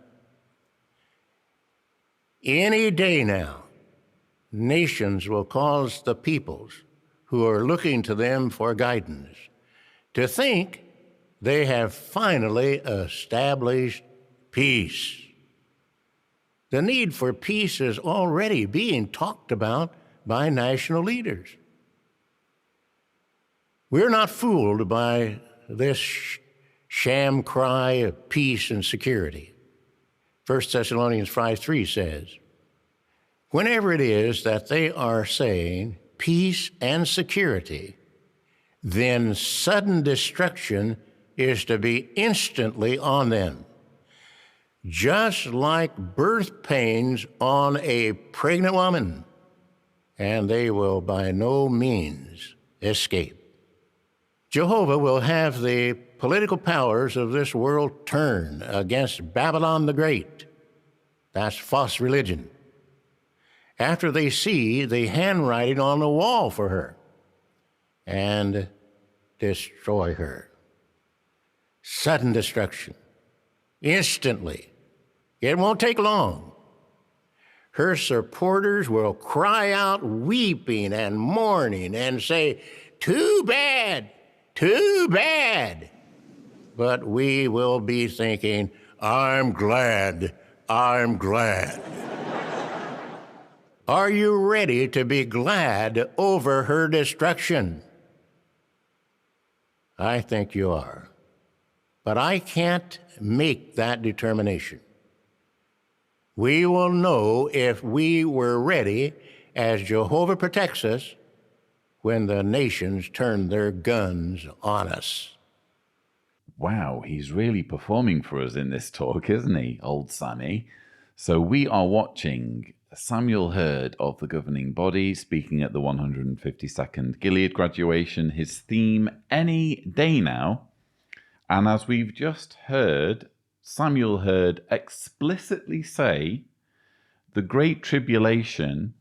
Any day now, nations will cause the peoples who are looking to them for guidance to think they have finally established peace. The need for peace is already being talked about by national leaders. We're not fooled by this sham cry of peace and security. 1 Thessalonians 5:3 says, whenever it is that they are saying peace and security, then sudden destruction is to be instantly on them, just like birth pains on a pregnant woman, and they will by no means escape. Jehovah will have the political powers of this world turn against Babylon the Great. That's false religion. After they see the handwriting on the wall for her and destroy her. Sudden destruction. Instantly. It won't take long. Her supporters will cry out weeping and mourning and say, too bad, too bad. But we will be thinking, I'm glad, I'm glad. Are you ready to be glad over her destruction? I think you are. But I can't make that determination. We will know if we were ready as Jehovah protects us when the nations turn their guns on us. Wow, he's really performing for us in this talk, isn't he, old Sammy? So we are watching Samuel Hurd of the governing body speaking at the 152nd Gilead Graduation, his theme, Any Day Now. And as we've just heard, Samuel Hurd explicitly say the Great Tribulation,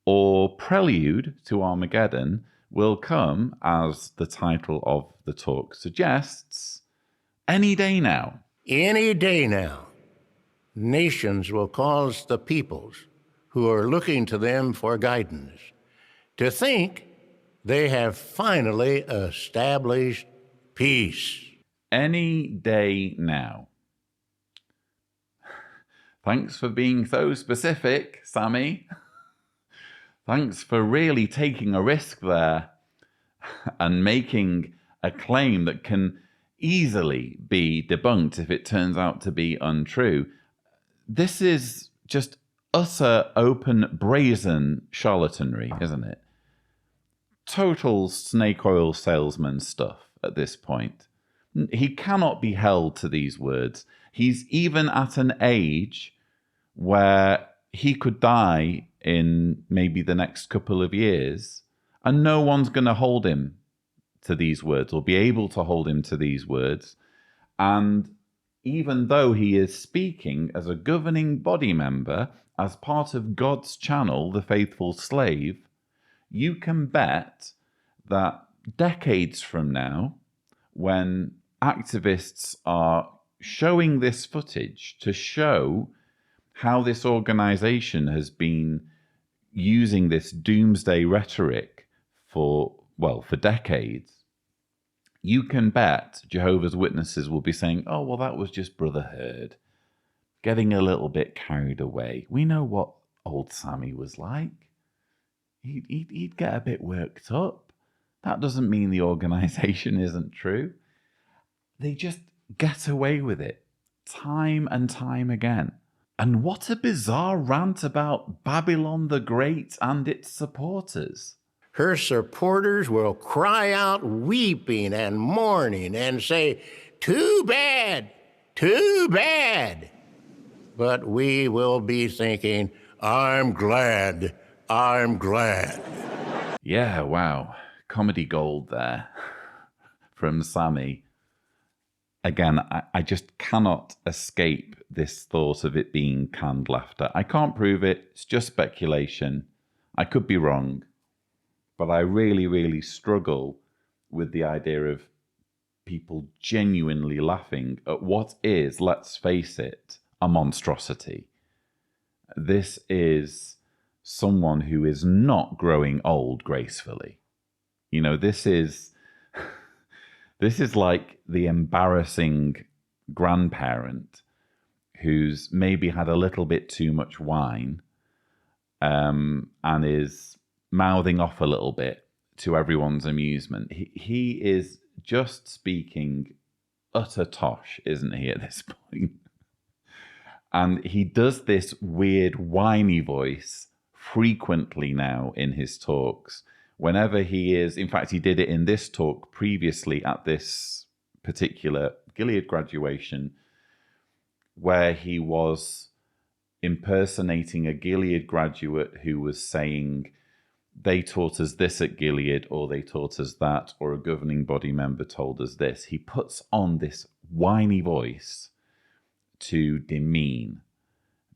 or prelude to Armageddon, will come, as the title of the talk suggests, any day now. Any day now, nations will cause the peoples who are looking to them for guidance to think they have finally established peace. Any day now. Thanks for being so specific, Sammy. Thanks for really taking a risk there and making a claim that can easily be debunked if it turns out to be untrue. This is just utter, open, brazen charlatanry, isn't it? Total snake oil salesman stuff at this point. He cannot be held to these words. He's even at an age where he could die in maybe the next couple of years, and no one's going to hold him to these words or be able to hold him to these words. And even though he is speaking as a governing body member, as part of God's channel, the faithful slave, you can bet that decades from now, when activists are showing this footage to show how this organization has been using this doomsday rhetoric for decades, you can bet Jehovah's Witnesses will be saying, oh, well, that was just Brother Hurd getting a little bit carried away. We know what old Sammy was like. He'd get a bit worked up. That doesn't mean the organization isn't true. They just get away with it time and time again. And what a bizarre rant about Babylon the Great and its supporters. Her supporters will cry out weeping and mourning and say, too bad, too bad. But we will be thinking, I'm glad, I'm glad. Yeah, wow. Comedy gold there from Sammy. Again, I just cannot escape this thought of it being canned laughter. I can't prove it. It's just speculation. I could be wrong. But I really, really struggle with the idea of people genuinely laughing at what is, let's face it, a monstrosity. This is someone who is not growing old gracefully. You know, this is like the embarrassing grandparent who's maybe had a little bit too much wine, and is mouthing off a little bit to everyone's amusement. He is just speaking utter tosh, isn't he, at this point? And he does this weird whiny voice frequently now in his talks. Whenever he is, in fact, he did it in this talk previously at this particular Gilead graduation, where he was impersonating a Gilead graduate who was saying, they taught us this at Gilead, or they taught us that, or a governing body member told us this. He puts on this whiny voice to demean,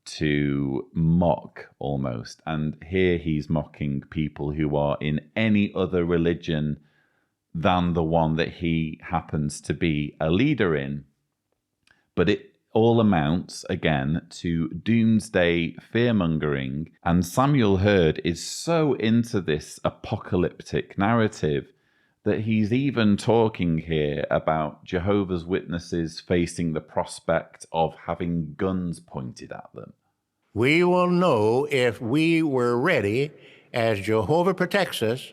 to mock almost. And here he's mocking people who are in any other religion than the one that he happens to be a leader in. But it all amounts, again, to doomsday fear-mongering. And Samuel Hurd is so into this apocalyptic narrative that he's even talking here about Jehovah's Witnesses facing the prospect of having guns pointed at them. We will know if we were ready as Jehovah protects us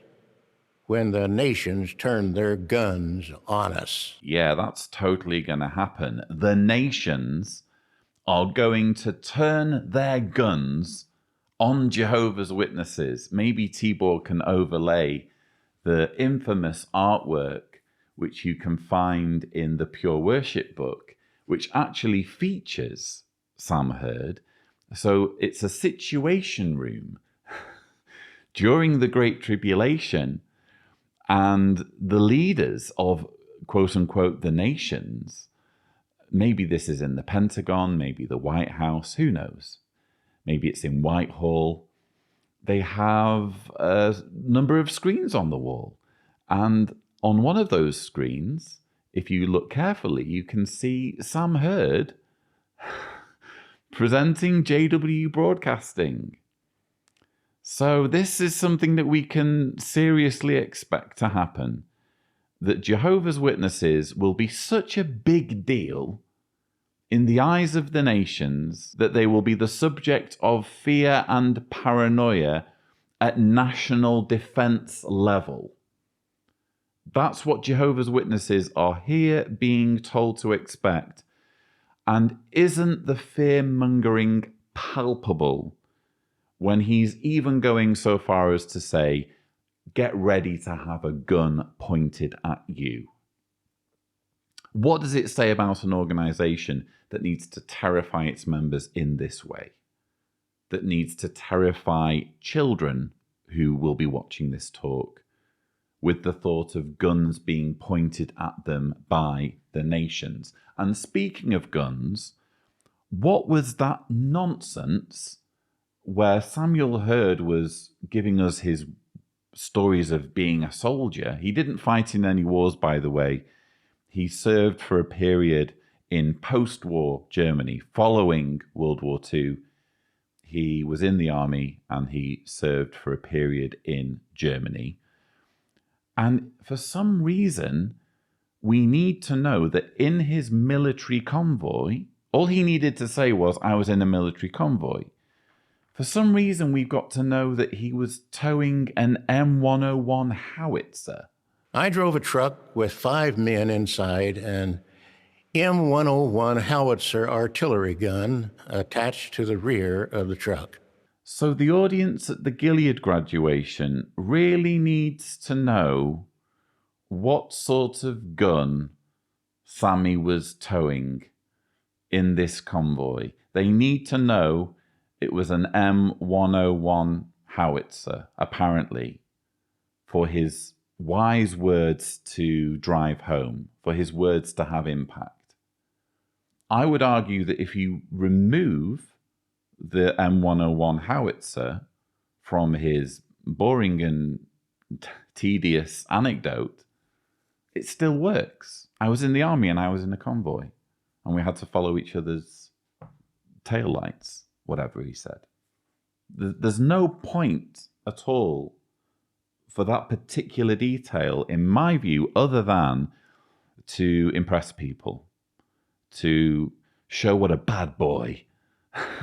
when the nations turn their guns on us. Yeah, that's totally going to happen. The nations are going to turn their guns on Jehovah's Witnesses. Maybe Tibor can overlay the infamous artwork which you can find in the Pure Worship book, which actually features Sam Hurd. So it's a situation room during the Great Tribulation, and the leaders of, quote unquote, the nations, maybe this is in the Pentagon, maybe the White House, who knows? Maybe it's in Whitehall. They have a number of screens on the wall. And on one of those screens, if you look carefully, you can see Sam Hurd presenting JW Broadcasting. So this is something that we can seriously expect to happen, that Jehovah's Witnesses will be such a big deal in the eyes of the nations that they will be the subject of fear and paranoia at national defense level. That's what Jehovah's Witnesses are here being told to expect. And isn't the fear-mongering palpable when he's even going so far as to say, get ready to have a gun pointed at you? What does it say about an organization that needs to terrify its members in this way? That needs to terrify children who will be watching this talk with the thought of guns being pointed at them by the nations? And speaking of guns, what was that nonsense where Samuel Hurd was giving us his stories of being a soldier? He didn't fight in any wars, by the way. He served for a period in post-war Germany following World War II. He was in the army and he served for a period in Germany. And for some reason, we need to know that in his military convoy, all he needed to say was, I was in a military convoy. For some reason, we've got to know that he was towing an M101 howitzer. I drove a truck with 5 men inside an M101 howitzer artillery gun attached to the rear of the truck. So the audience at the Gilead graduation really needs to know what sort of gun Sammy was towing in this convoy. They need to know it was an M101 howitzer, apparently, for his wise words to drive home, for his words to have impact. I would argue that if you remove the M101 howitzer from his boring and tedious anecdote, it still works. I was in the army and I was in a convoy, and we had to follow each other's taillights, whatever he said. There's no point at all for that particular detail, in my view, other than to impress people, to show what a bad boy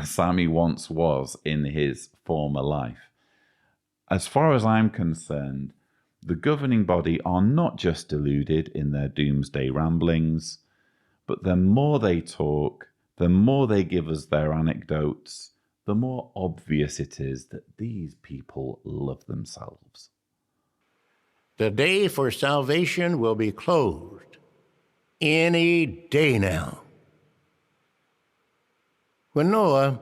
Sammy once was in his former life. As far as I'm concerned, the governing body are not just deluded in their doomsday ramblings, but the more they talk, the more they give us their anecdotes, the more obvious it is that these people love themselves. The day for salvation will be closed any day now. When Noah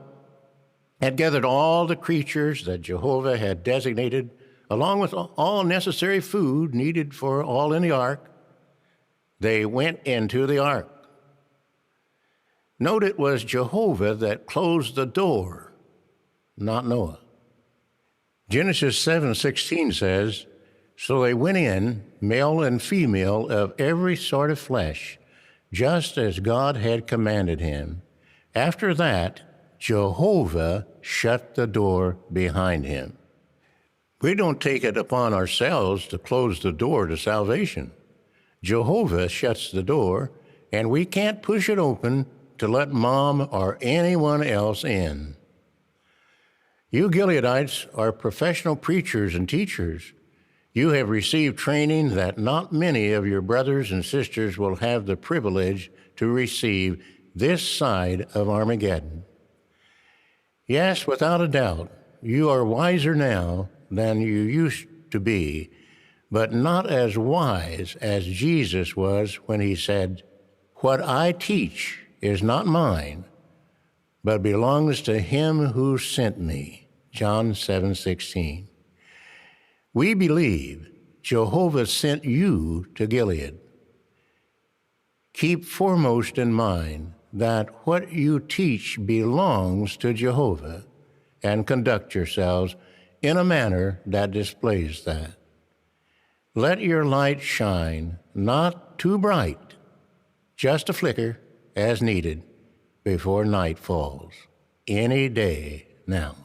had gathered all the creatures that Jehovah had designated, along with all necessary food needed for all in the ark, they went into the ark. Note it was Jehovah that closed the door, not Noah. Genesis 7:16 says, "So they went in, male and female of every sort of flesh, just as God had commanded him. After that, Jehovah shut the door behind him." We don't take it upon ourselves to close the door to salvation. Jehovah shuts the door, and we can't push it open to let Mom or anyone else in. You Gileadites are professional preachers and teachers. You have received training that not many of your brothers and sisters will have the privilege to receive this side of Armageddon. Yes, without a doubt, you are wiser now than you used to be, but not as wise as Jesus was when he said, "What I teach is not mine, but belongs to him who sent me." John 7:16. We believe Jehovah sent you to Gilead. Keep foremost in mind that what you teach belongs to Jehovah, and conduct yourselves in a manner that displays that. Let your light shine, not too bright, just a flicker as needed before night falls, any day now.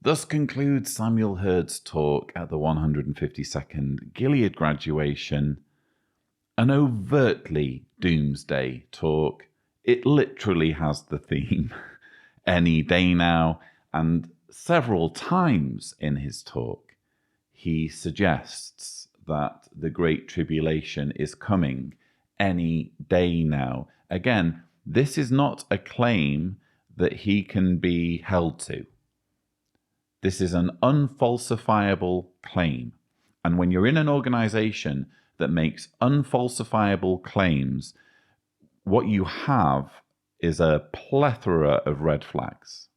Thus concludes Samuel Hurd's talk at the 152nd Gilead Graduation, an overtly doomsday talk. It literally has the theme, any day now, and several times in his talk, he suggests that the Great Tribulation is coming any day now. Again, this is not a claim that he can be held to. This is an unfalsifiable claim. And when you're in an organization that makes unfalsifiable claims, what you have is a plethora of red flags.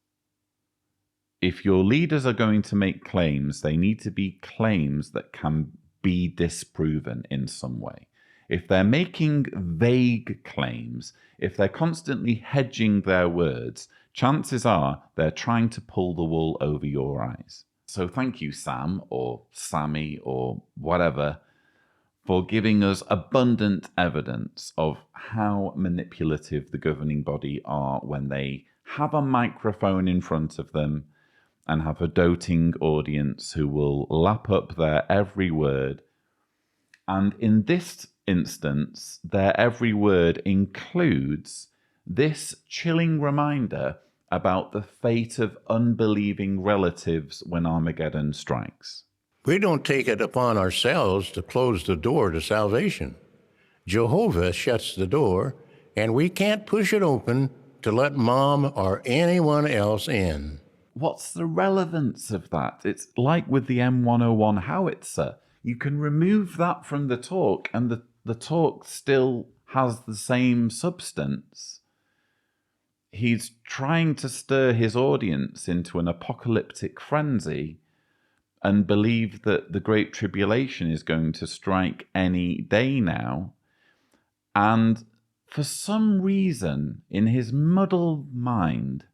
If your leaders are going to make claims, they need to be claims that can be disproven in some way. If they're making vague claims, if they're constantly hedging their words, chances are they're trying to pull the wool over your eyes. So thank you, Sam, or Sammy, or whatever, for giving us abundant evidence of how manipulative the governing body are when they have a microphone in front of them and have a doting audience who will lap up their every word. And in this instance, their every word includes this chilling reminder about the fate of unbelieving relatives when Armageddon strikes. We don't take it upon ourselves to close the door to salvation. Jehovah shuts the door, and we can't push it open to let Mom or anyone else in. What's the relevance of that? It's like with the M101 howitzer. You can remove that from the talk, and the talk still has the same substance. He's trying to stir his audience into an apocalyptic frenzy and believe that the Great Tribulation is going to strike any day now. And for some reason, in his muddled mind,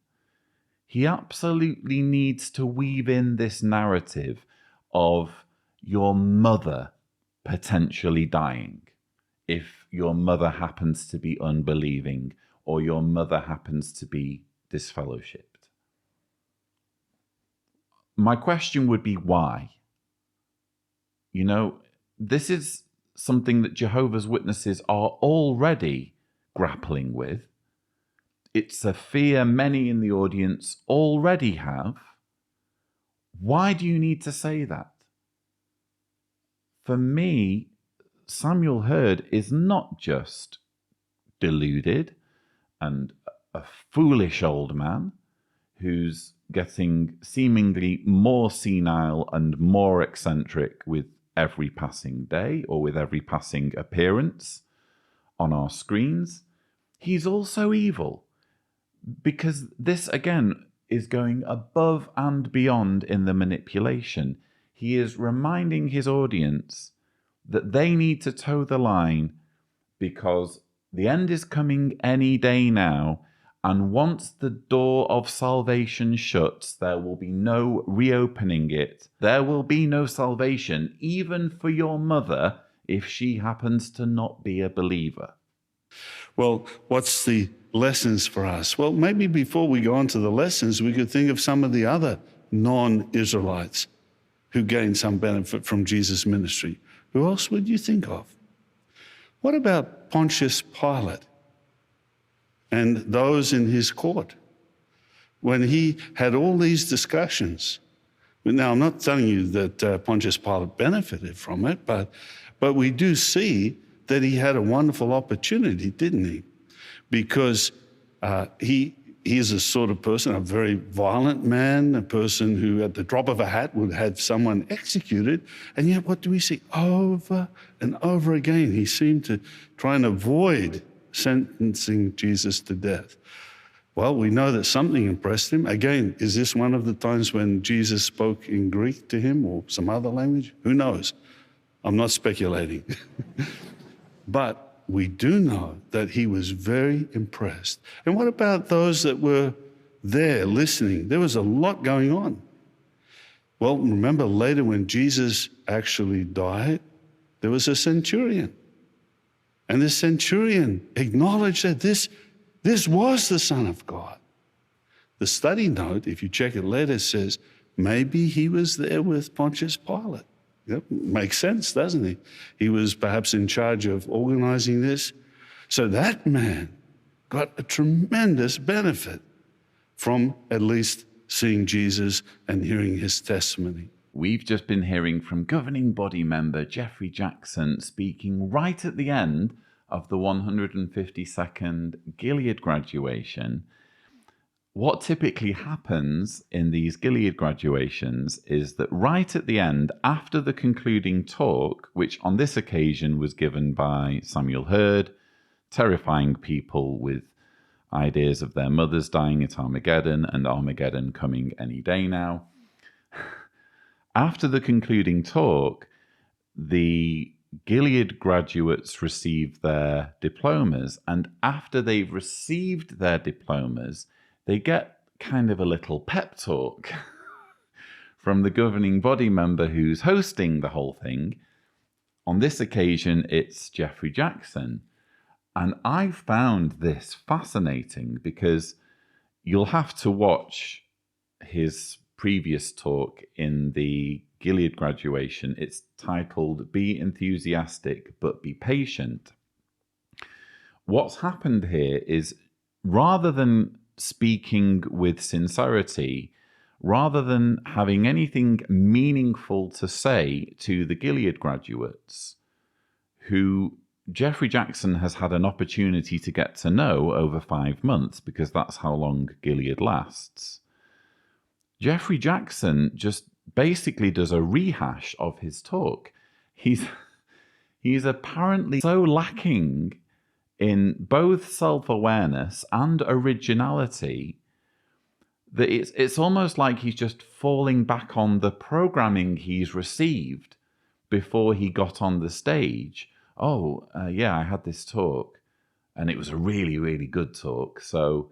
he absolutely needs to weave in this narrative of your mother potentially dying if your mother happens to be unbelieving or your mother happens to be disfellowshipped. My question would be why? You know, this is something that Jehovah's Witnesses are already grappling with. It's a fear many in the audience already have. Why do you need to say that? For me, Samuel Hurd is not just deluded and a foolish old man who's getting seemingly more senile and more eccentric with every passing day or with every passing appearance on our screens. He's also evil, because this again is going above and beyond in the manipulation. He is reminding his audience that they need to toe the line because the end is coming any day now, and once the door of salvation shuts, there will be no reopening it. There will be no salvation, even for your mother, if she happens to not be a believer. Well, what's the lessons for us? Well, maybe before we go on to the lessons, we could think of some of the other non-Israelites who gained some benefit from Jesus' ministry. Who else would you think of? What about Pontius Pilate and those in his court? When he had all these discussions, now I'm not telling you that Pontius Pilate benefited from it, but we do see that he had a wonderful opportunity, didn't he? Because he is a sort of person, a very violent man, a person who at the drop of a hat would have someone executed. And yet what do we see? Over and over again, he seemed to try and avoid sentencing Jesus to death. Well, we know that something impressed him. Again, is this one of the times when Jesus spoke in Greek to him or some other language? Who knows? I'm not speculating. But we do know that he was very impressed. And what about those that were there listening? There was a lot going on. Well, remember later when Jesus actually died, there was a centurion. And the centurion acknowledged that this was the Son of God. The study note, if you check it later, says maybe he was there with Pontius Pilate. Yep, makes sense, doesn't he? He was perhaps in charge of organizing this. So that man got a tremendous benefit from at least seeing Jesus and hearing his testimony. We've just been hearing from governing body member Jeffrey Jackson speaking right at the end of the 152nd Gilead graduation. What typically happens in these Gilead graduations is that right at the end, after the concluding talk, which on this occasion was given by Samuel Hurd, terrifying people with ideas of their mothers dying at Armageddon and Armageddon coming any day now. After the concluding talk, the Gilead graduates receive their diplomas, and after they've received their diplomas, they get kind of a little pep talk from the governing body member who's hosting the whole thing. On this occasion, it's Jeffrey Jackson. And I found this fascinating because you'll have to watch his previous talk in the Gilead graduation. It's titled, "Be Enthusiastic, but Be Patient." What's happened here is, rather than speaking with sincerity, rather than having anything meaningful to say to the Gilead graduates, who Jeffrey Jackson has had an opportunity to get to know over 5 months, because that's how long Gilead lasts, Jeffrey Jackson just basically does a rehash of his talk. He's apparently so lacking in both self-awareness and originality that it's almost like he's just falling back on the programming he's received before he got on the stage. Yeah, I had this talk and it was a really, really good talk. So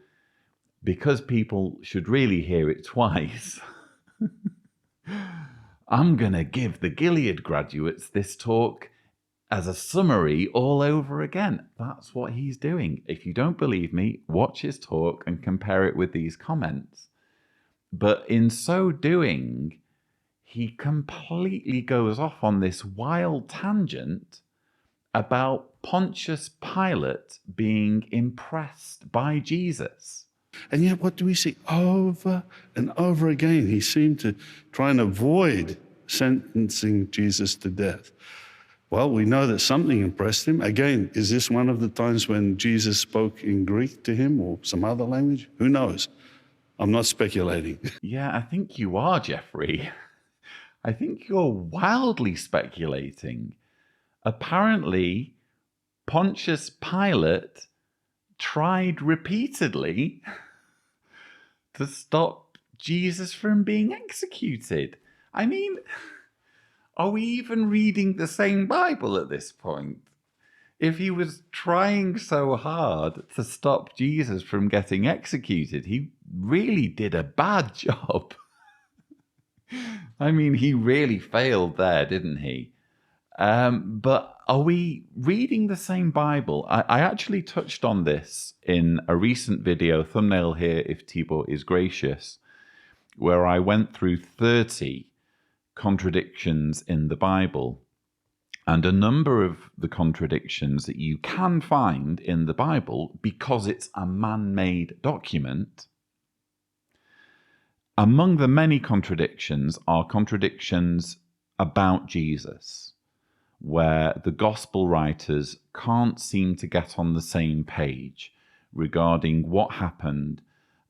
because people should really hear it twice, I'm going to give the Gilead graduates this talk as a summary all over again. That's what he's doing. If you don't believe me, watch his talk and compare it with these comments. But in so doing, he completely goes off on this wild tangent about Pontius Pilate being impressed by Jesus. And yet, what do we see over and over again? He seemed to try and avoid sentencing Jesus to death. Well, we know that something impressed him. Again, is this one of the times when Jesus spoke in Greek to him or some other language? Who knows? I'm not speculating. Yeah, I think you are, Jeffrey. I think you're wildly speculating. Apparently, Pontius Pilate tried repeatedly to stop Jesus from being executed. I mean, are we even reading the same Bible at this point? If he was trying so hard to stop Jesus from getting executed, he really did a bad job. I mean, he really failed there, didn't he? But are we reading the same Bible? I actually touched on this in a recent video, thumbnail here if Tibor is gracious, where I went through 30 contradictions in the Bible. And a number of the contradictions that you can find in the Bible, because it's a man-made document, among the many contradictions are contradictions about Jesus, where the gospel writers can't seem to get on the same page regarding what happened,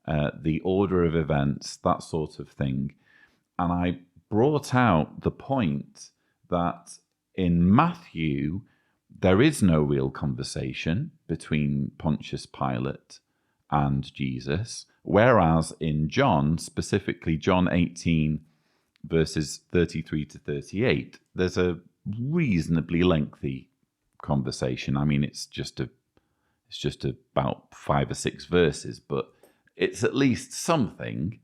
the order of events, that sort of thing. And I brought out the point that in Matthew, there is no real conversation between Pontius Pilate and Jesus, whereas in John, specifically John 18, verses 33 to 38, there's a reasonably lengthy conversation. I mean, it's just about 5 or 6 verses, but it's at least something.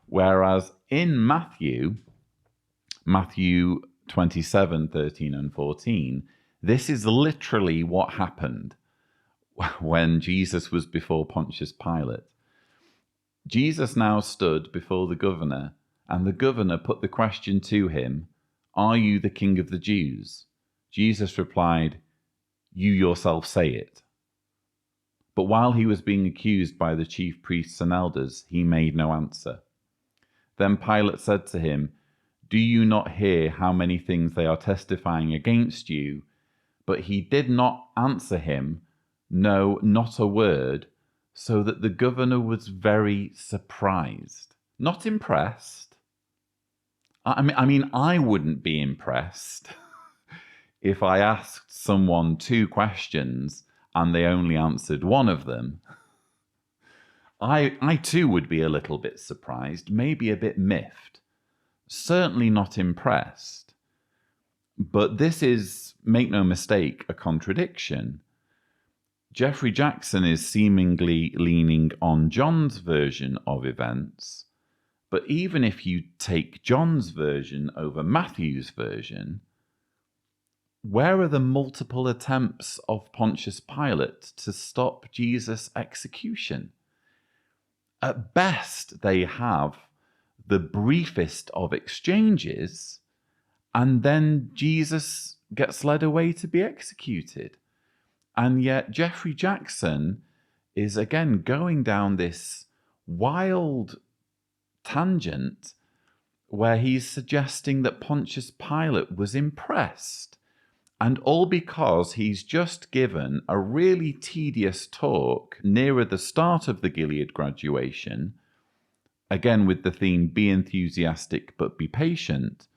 Whereas in Matthew 27, 13 and 14, this is literally what happened when Jesus was before Pontius Pilate. Jesus now stood before the governor, and the governor put the question to him, "Are you the king of the Jews?" Jesus replied, "You yourself say it." But while he was being accused by the chief priests and elders, he made no answer. Then Pilate said to him, "Do you not hear how many things they are testifying against you?" But he did not answer him, no, not a word, so that the governor was very surprised. Not impressed. I mean, I wouldn't be impressed if I asked someone 2 questions and they only answered one of them. I too would be a little bit surprised, maybe a bit miffed. Certainly not impressed. But this is, make no mistake, a contradiction. Jeffrey Jackson is seemingly leaning on John's version of events, but even if you take John's version over Matthew's version, where are the multiple attempts of Pontius Pilate to stop Jesus' execution? At best, they have the briefest of exchanges, and then Jesus gets led away to be executed. And yet Jeffrey Jackson is again going down this wild tangent where he's suggesting that Pontius Pilate was impressed, and all because he's just given a really tedious talk nearer the start of the Gilead graduation, again with the theme, "Be enthusiastic but be patient,"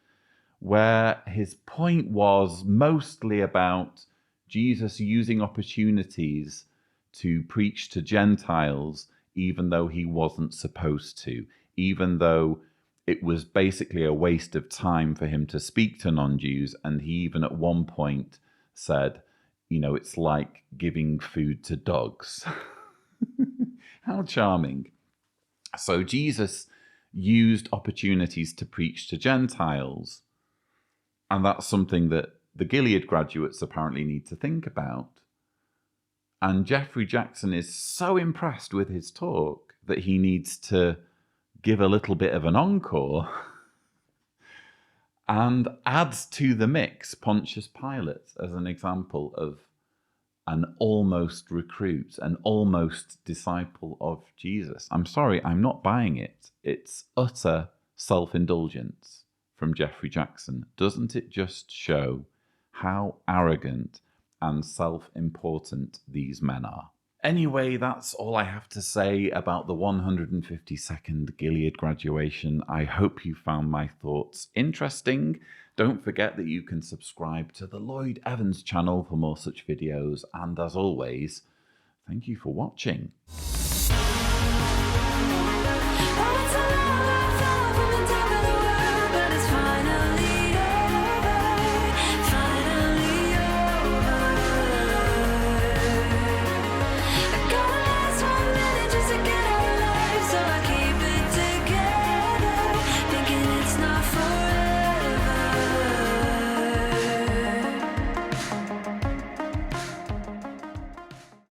where his point was mostly about Jesus using opportunities to preach to Gentiles, even though he wasn't supposed to, even though it was basically a waste of time for him to speak to non-Jews. And he even at one point said, you know, it's like giving food to dogs. How charming. So Jesus used opportunities to preach to Gentiles. And that's something that the Gilead graduates apparently need to think about. And Jeffrey Jackson is so impressed with his talk that he needs to give a little bit of an encore and adds to the mix Pontius Pilate as an example of an almost recruit, an almost disciple of Jesus. I'm sorry, I'm not buying it. It's utter self-indulgence from Jeffrey Jackson. Doesn't it just show how arrogant and self-important these men are? Anyway, that's all I have to say about the 152nd Gilead graduation. I hope you found my thoughts interesting. Don't forget that you can subscribe to the Lloyd Evans channel for more such videos. And as always, thank you for watching.